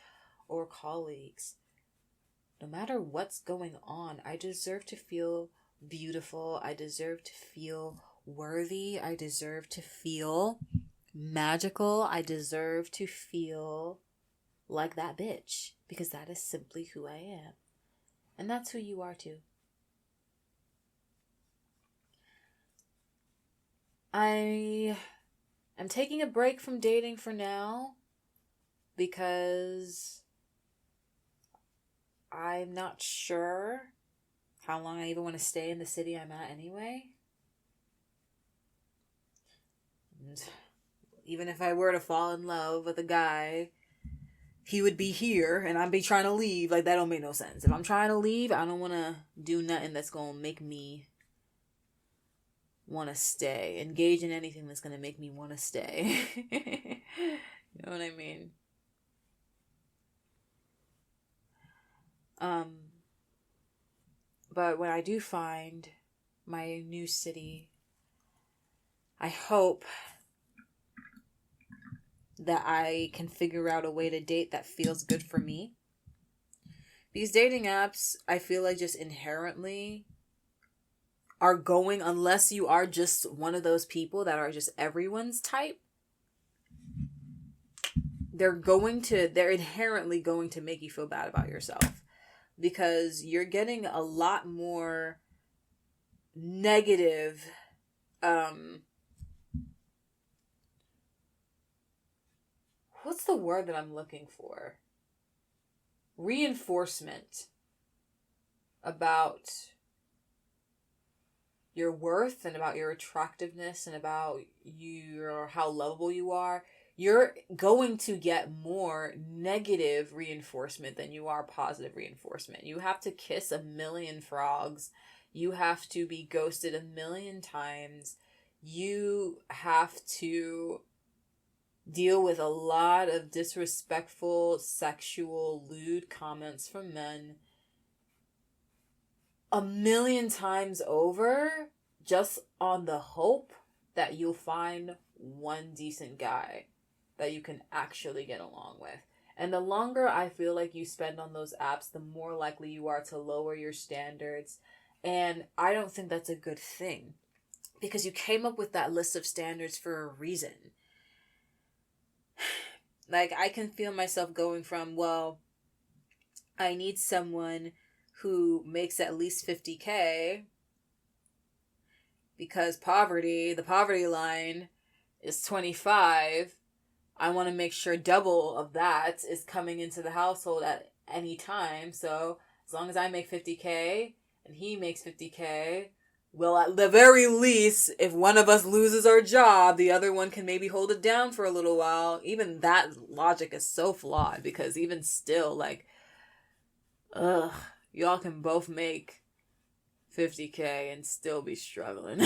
or colleagues. No matter what's going on, I deserve to feel beautiful. I deserve to feel worthy. I deserve to feel magical. I deserve to feel like that bitch, because that is simply who I am. And that's who you are too. I am taking a break from dating for now because I'm not sure how long I even want to stay in the city I'm at anyway. And even if I were to fall in love with a guy, he would be here and I'd be trying to leave. Like, that don't make no sense. If I'm trying to leave, I don't want to do nothing that's going to make me want to stay. Engage in anything that's going to make me want to stay. You know what I mean? But when I do find my new city, I hope that I can figure out a way to date that feels good for me. Because dating apps, I feel like just inherently are going, unless you are just one of those people that are just everyone's type, they're inherently going to make you feel bad about yourself. Because you're getting a lot more negative, what's the word that I'm looking for? Reinforcement about your worth and about your attractiveness and about how lovable you are. You're going to get more negative reinforcement than you are positive reinforcement. You have to kiss a million frogs. You have to be ghosted a million times. You have to deal with a lot of disrespectful, sexual, lewd comments from men a million times over, just on the hope that you'll find one decent guy that you can actually get along with. And the longer I feel like you spend on those apps, the more likely you are to lower your standards. And I don't think that's a good thing, because you came up with that list of standards for a reason. Like, I can feel myself going from, well, I need someone who makes at least $50K because the poverty line is 25. I want to make sure double of that is coming into the household at any time. So as long as I make $50K and he makes $50K, well, at the very least, if one of us loses our job, the other one can maybe hold it down for a little while. Even that logic is so flawed, because even still, like, y'all can both make $50K and still be struggling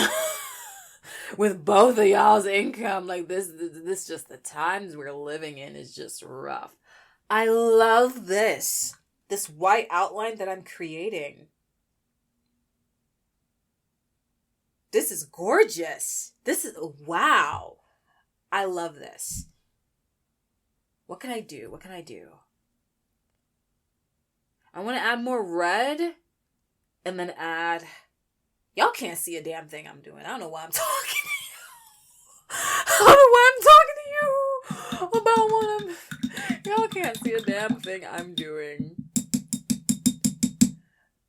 with both of y'all's income. Like, this just, the times we're living in is just rough. I love this white outline that I'm creating. This is gorgeous. Wow. I love this. What can I do? I want to add more red and then add... Y'all can't see a damn thing I'm doing. I don't know why I'm talking to you. About what I'm... Y'all can't see a damn thing I'm doing.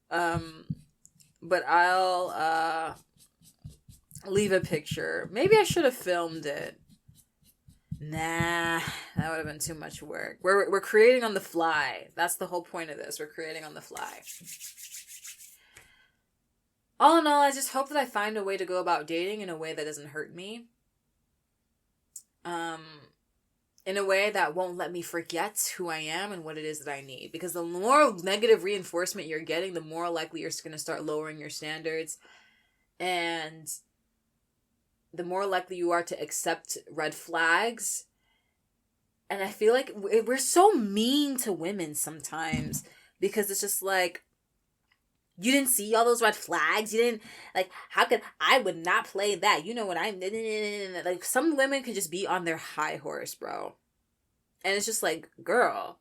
But I'll leave a picture. Maybe I should have filmed it. Nah, that would have been too much work. We're creating on the fly. That's the whole point of this. We're creating on the fly. All in all, I just hope that I find a way to go about dating in a way that doesn't hurt me. In a way that won't let me forget who I am and what it is that I need. Because the more negative reinforcement you're getting, the more likely you're going to start lowering your standards. And the more likely you are to accept red flags. And I feel like we're so mean to women sometimes, because it's just like, you didn't see all those red flags? You didn't, like, how could, I would not play that. You know what I'm, like, some women could just be on their high horse, bro. And it's just like, girl,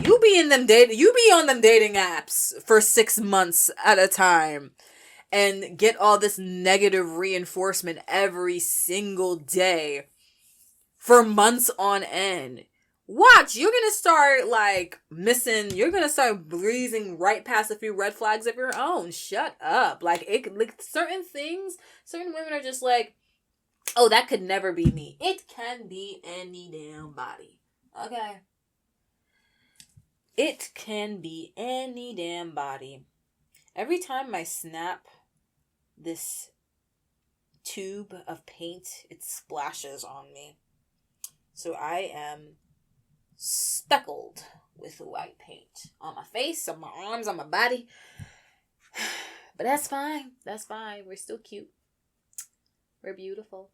you be on them dating apps for 6 months at a time and get all this negative reinforcement every single day for months on end. Watch, you're gonna start like missing. You're gonna start breezing right past a few red flags of your own. Shut up. Like certain things, certain women are just like, oh, that could never be me. It can be any damn body. Okay. It can be any damn body. Every time I snap this tube of paint, it splashes on me. So I am speckled with white paint on my face, on my arms, on my body. But that's fine. That's fine. We're still cute. We're beautiful.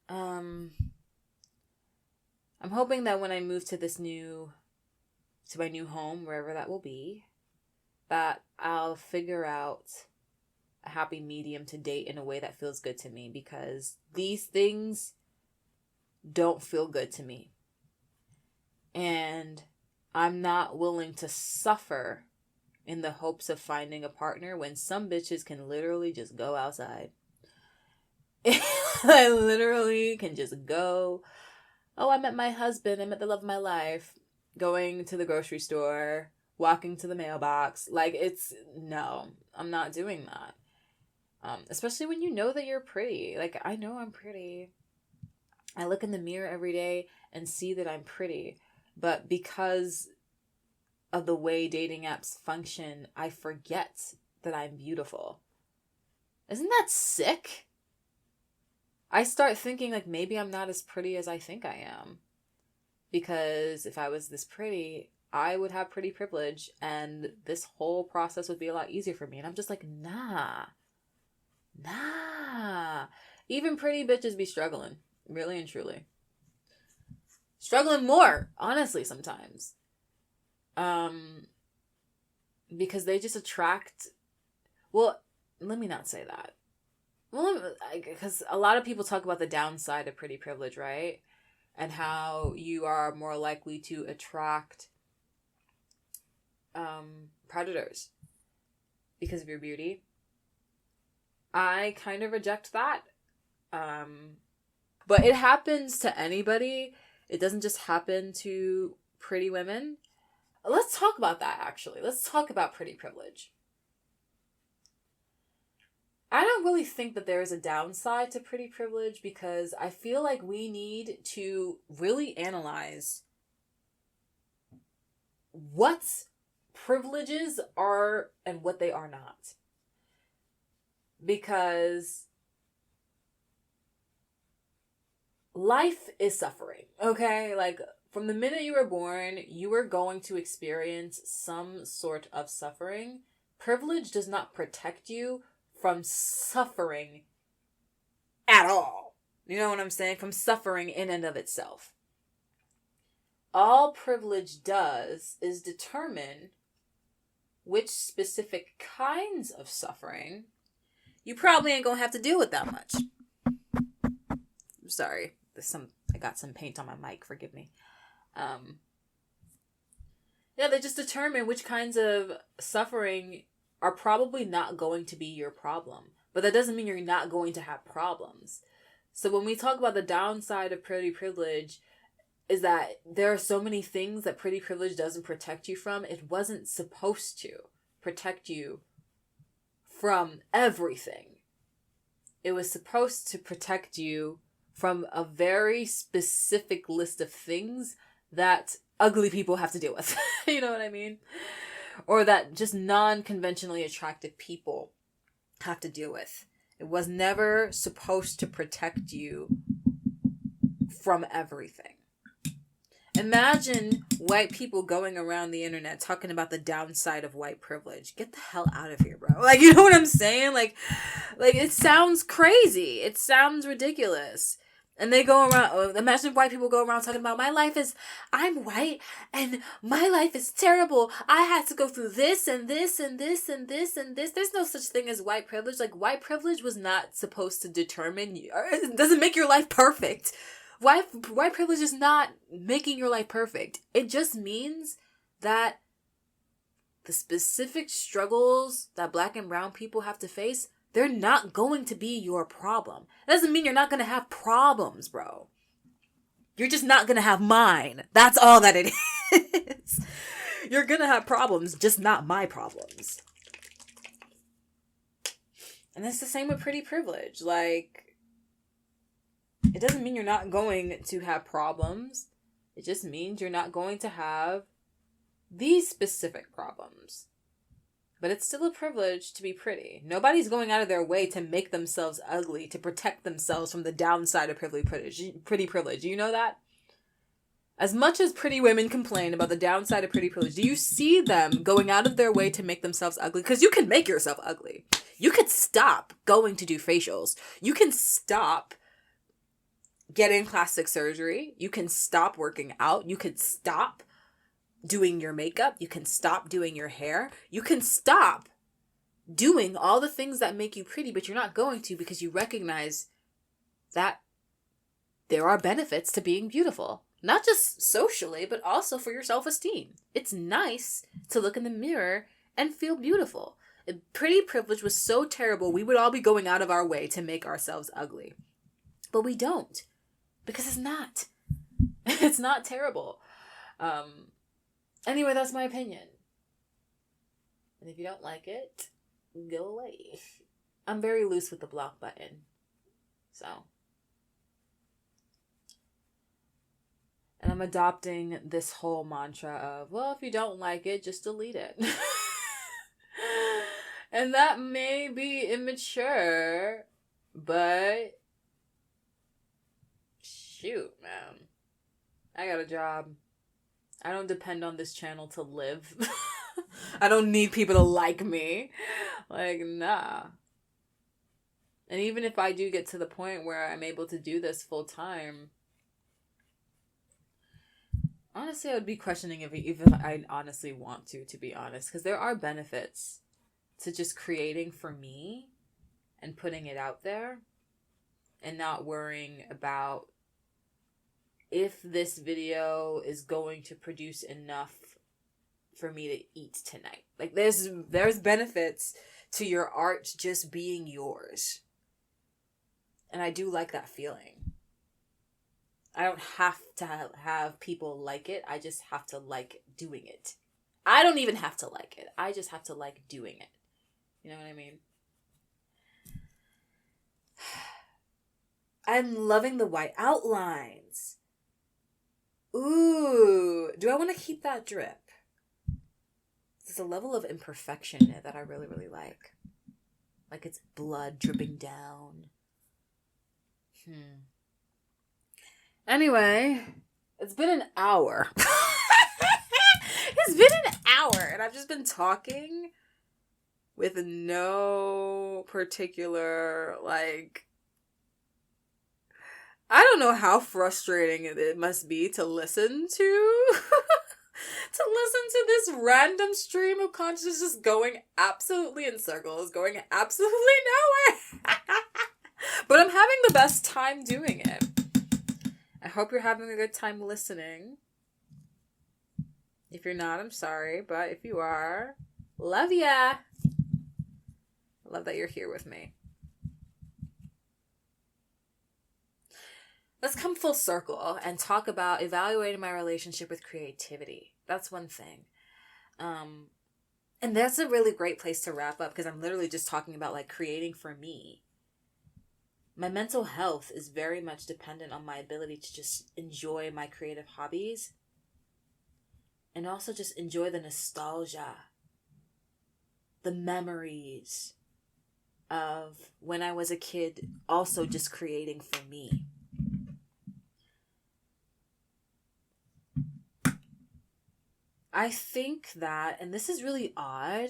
I'm hoping that when I move to my new home, wherever that will be, that I'll figure out a happy medium to date in a way that feels good to me, because these things don't feel good to me. And I'm not willing to suffer in the hopes of finding a partner when some bitches can literally just go outside. I literally can just go, oh, I met my husband, I met the love of my life, going to the grocery store, walking to the mailbox. Like, no, I'm not doing that. Especially when you know that you're pretty. Like, I know I'm pretty. I look in the mirror every day and see that I'm pretty. But because of the way dating apps function, I forget that I'm beautiful. Isn't that sick? I start thinking like maybe I'm not as pretty as I think I am. Because if I was this pretty, I would have pretty privilege and this whole process would be a lot easier for me. And I'm just like, nah. Even pretty bitches be struggling. Really and truly. Struggling more, honestly, sometimes. Because they just attract... Well, let me not say that. Well, because a lot of people talk about the downside of pretty privilege, right? And how you are more likely to attract predators because of your beauty. I kind of reject that. But it happens to anybody. It doesn't just happen to pretty women. Let's talk about that, actually. Let's talk about pretty privilege. I don't really think that there is a downside to pretty privilege, because I feel like we need to really analyze what privileges are and what they are not. Because life is suffering, okay? Like, from the minute you were born, you are going to experience some sort of suffering. Privilege does not protect you from suffering at all. You know what I'm saying? From suffering in and of itself. All privilege does is determine which specific kinds of suffering you probably ain't gonna have to deal with that much. I'm sorry. I got some paint on my mic, forgive me. They just determine which kinds of suffering are probably not going to be your problem. But that doesn't mean you're not going to have problems. So when we talk about the downside of pretty privilege, is that there are so many things that pretty privilege doesn't protect you from. It wasn't supposed to protect you from everything. It was supposed to protect you from a very specific list of things that ugly people have to deal with. You know what I mean? Or that just non-conventionally attractive people have to deal with. It was never supposed to protect you from everything. Imagine white people going around the internet talking about the downside of white privilege. Get the hell out of here, bro. Like, you know what I'm saying? Like it sounds crazy. It sounds ridiculous. And they go around, imagine white people go around talking about, I'm white and my life is terrible. I had to go through this and this and this and this and this. There's no such thing as white privilege. Like, white privilege was not supposed to determine you. It doesn't make your life perfect. White privilege is not making your life perfect. It just means that the specific struggles that black and brown people have to face, they're not going to be your problem. That doesn't mean you're not going to have problems, bro. You're just not going to have mine. That's all that it is. You're going to have problems, just not my problems. And it's the same with pretty privilege. Like, it doesn't mean you're not going to have problems. It just means you're not going to have these specific problems. But it's still a privilege to be pretty. Nobody's going out of their way to make themselves ugly, to protect themselves from the downside of pretty privilege. You know that? As much as pretty women complain about the downside of pretty privilege, do you see them going out of their way to make themselves ugly? Because you can make yourself ugly. You could stop going to do facials. You can stop getting plastic surgery. You can stop working out. You can stop doing your makeup. You can stop doing your hair. You can stop doing all the things that make you pretty, but you're not going to because you recognize that there are benefits to being beautiful. Not just socially, but also for your self-esteem. It's nice to look in the mirror and feel beautiful. If pretty privilege was so terrible, we would all be going out of our way to make ourselves ugly. But we don't. Because it's not. It's not terrible. Anyway, that's my opinion. And if you don't like it, go away. I'm very loose with the block button. So. And I'm adopting this whole mantra of, well, if you don't like it, just delete it. And that may be immature, but shoot, man. I got a job. I don't depend on this channel to live. I don't need people to like me. Like, nah. And even if I do get to the point where I'm able to do this full time, honestly, I would be questioning if I honestly want to be honest. Because there are benefits to just creating for me and putting it out there and not worrying about if this video is going to produce enough for me to eat tonight. Like, there's benefits to your art just being yours. And I do like that feeling. I don't have to have people like it. I just have to like doing it. I don't even have to like it. I just have to like doing it. You know what I mean? I'm loving the white outlines. Ooh, do I want to keep that drip? There's a level of imperfection in it that I really, really like. Like it's blood dripping down. Anyway, it's been an hour. It's been an hour, and I've just been talking with no particular, like, I don't know how frustrating it must be to listen to. To listen to this random stream of consciousness just going absolutely in circles, going absolutely nowhere. But I'm having the best time doing it. I hope you're having a good time listening. If you're not, I'm sorry. But if you are, love ya. Love that you're here with me. Let's come full circle and talk about evaluating my relationship with creativity. That's one thing. And that's a really great place to wrap up because I'm literally just talking about like creating for me. My mental health is very much dependent on my ability to just enjoy my creative hobbies and also just enjoy the nostalgia, the memories of when I was a kid, also just creating for me. I think that, and this is really odd,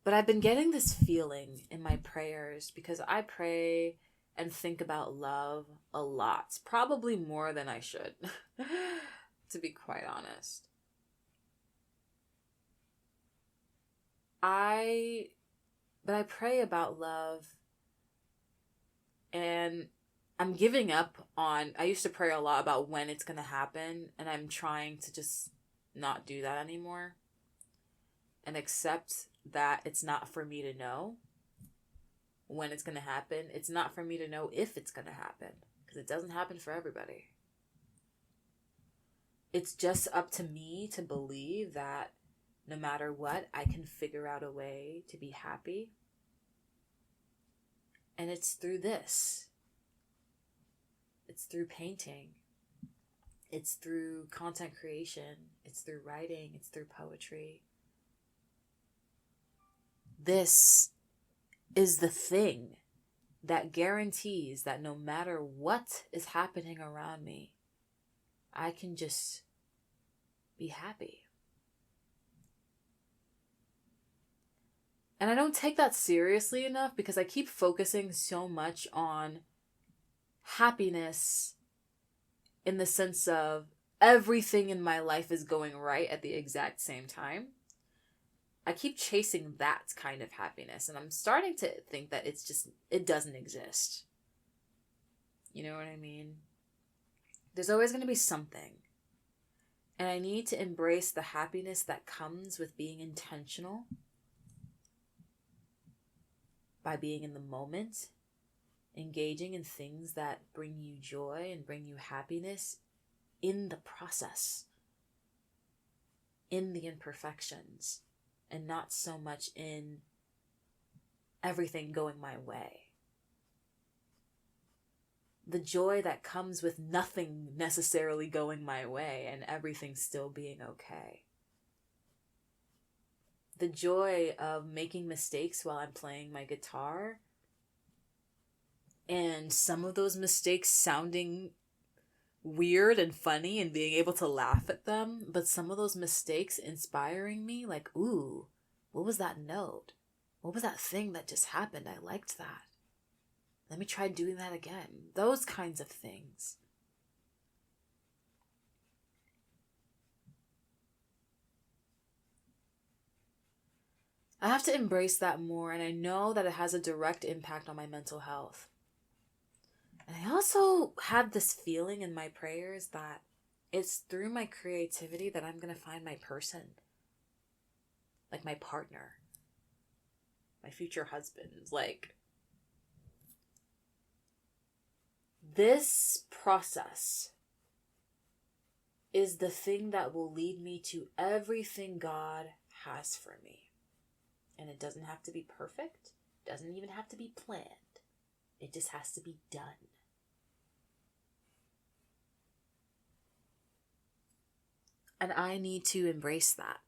but I've been getting this feeling in my prayers because I pray and think about love a lot. Probably more than I should, to be quite honest. But I pray about love and I'm giving up on, I used to pray a lot about when it's going to happen and I'm trying to just not do that anymore and accept that it's not for me to know. when it's going to happen. It's not for me to know if it's going to happen, because it doesn't happen for everybody. It's just up to me to believe that no matter what, I can figure out a way to be happy. And it's through this. It's through painting. It's through content creation. It's through writing. It's through poetry. This is the thing that guarantees that no matter what is happening around me, I can just be happy. And I don't take that seriously enough because I keep focusing so much on happiness in the sense of everything in my life is going right at the exact same time. I keep chasing that kind of happiness, and I'm starting to think that it doesn't exist. You know what I mean? There's always going to be something. And I need to embrace the happiness that comes with being intentional, by being in the moment, engaging in things that bring you joy and bring you happiness in the process, in the imperfections, and not so much in everything going my way. The joy that comes with nothing necessarily going my way and everything still being okay. The joy of making mistakes while I'm playing my guitar, and some of those mistakes sounding weird and funny and being able to laugh at them, but some of those mistakes inspiring me, like, ooh, what was that note? What was that thing that just happened? I liked that. Let me try doing that again. Those kinds of things. I have to embrace that more, and I know that it has a direct impact on my mental health. And I also have this feeling in my prayers that it's through my creativity that I'm going to find my person. Like my partner. My future husband. Like, this process is the thing that will lead me to everything God has for me. And it doesn't have to be perfect. It doesn't even have to be planned. It just has to be done. And I need to embrace that.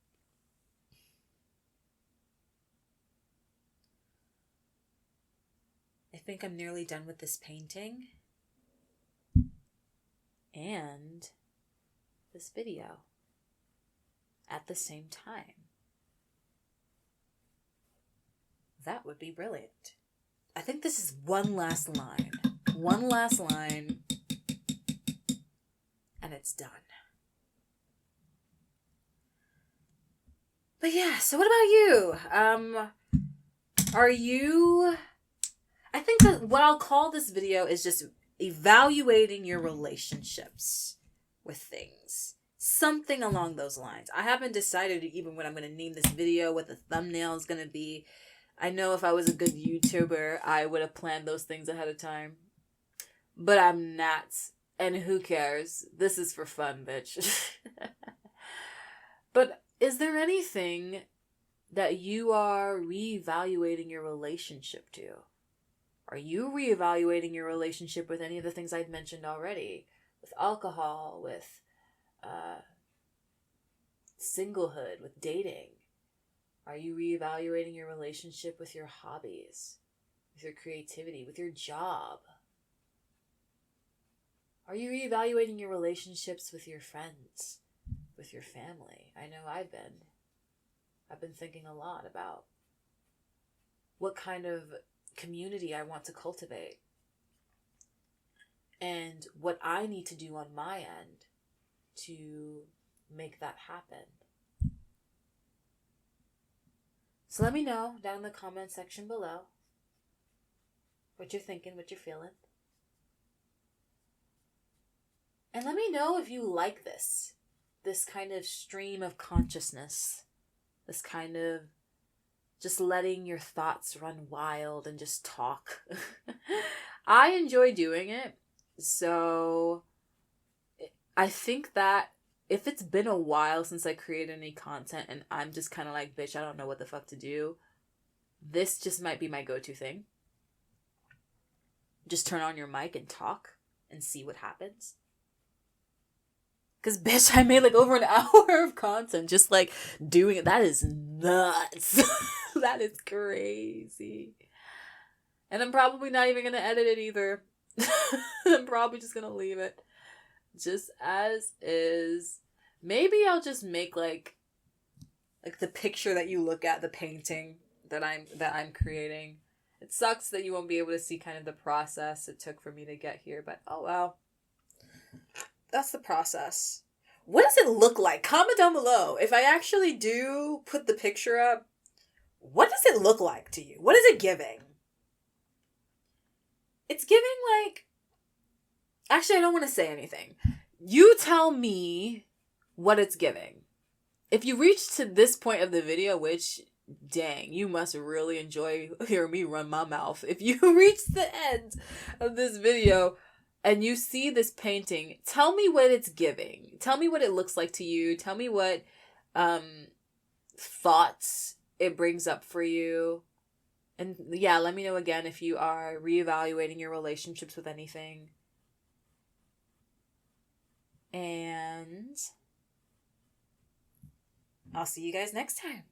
I think I'm nearly done with this painting and this video at the same time. That would be brilliant. I think this is one last line. One last line. And it's done. But yeah, so what about you? Are you... I think that what I'll call this video is just evaluating your relationships with things. Something along those lines. I haven't decided even what I'm going to name this video, what the thumbnail is going to be. I know if I was a good YouTuber, I would have planned those things ahead of time. But I'm not. And who cares? This is for fun, bitch. But is there anything that you are reevaluating your relationship to? Are you reevaluating your relationship with any of the things I've mentioned already? With alcohol, with singlehood, with dating? Are you reevaluating your relationship with your hobbies, with your creativity, with your job? Are you reevaluating your relationships with your friends, with your family? I know I've been thinking a lot about what kind of community I want to cultivate and what I need to do on my end to make that happen. So let me know down in the comment section below what you're thinking, what you're feeling. And let me know if you like this kind of stream of consciousness, this kind of just letting your thoughts run wild and just talk. I enjoy doing it. So I think that if it's been a while since I created any content and I'm just kind of like, bitch, I don't know what the fuck to do, this just might be my go-to thing. Just turn on your mic and talk and see what happens. Because, bitch, I made like over an hour of content just like doing it. That is nuts. That is crazy. And I'm probably not even going to edit it either. I'm probably just going to leave it just as is. Maybe I'll just make like the picture that you look at, the painting that I'm creating. It sucks that you won't be able to see kind of the process it took for me to get here, but oh well. That's the process. What does it look like? Comment down below. If I actually do put the picture up, what does it look like to you? What is it giving? It's giving like... Actually, I don't want to say anything. You tell me what it's giving. If you reach to this point of the video, which, dang, you must really enjoy hearing me run my mouth. If you reach the end of this video and you see this painting, tell me what it's giving. Tell me what it looks like to you. Tell me what thoughts it brings up for you. And yeah, let me know again if you are reevaluating your relationships with anything. And I'll see you guys next time.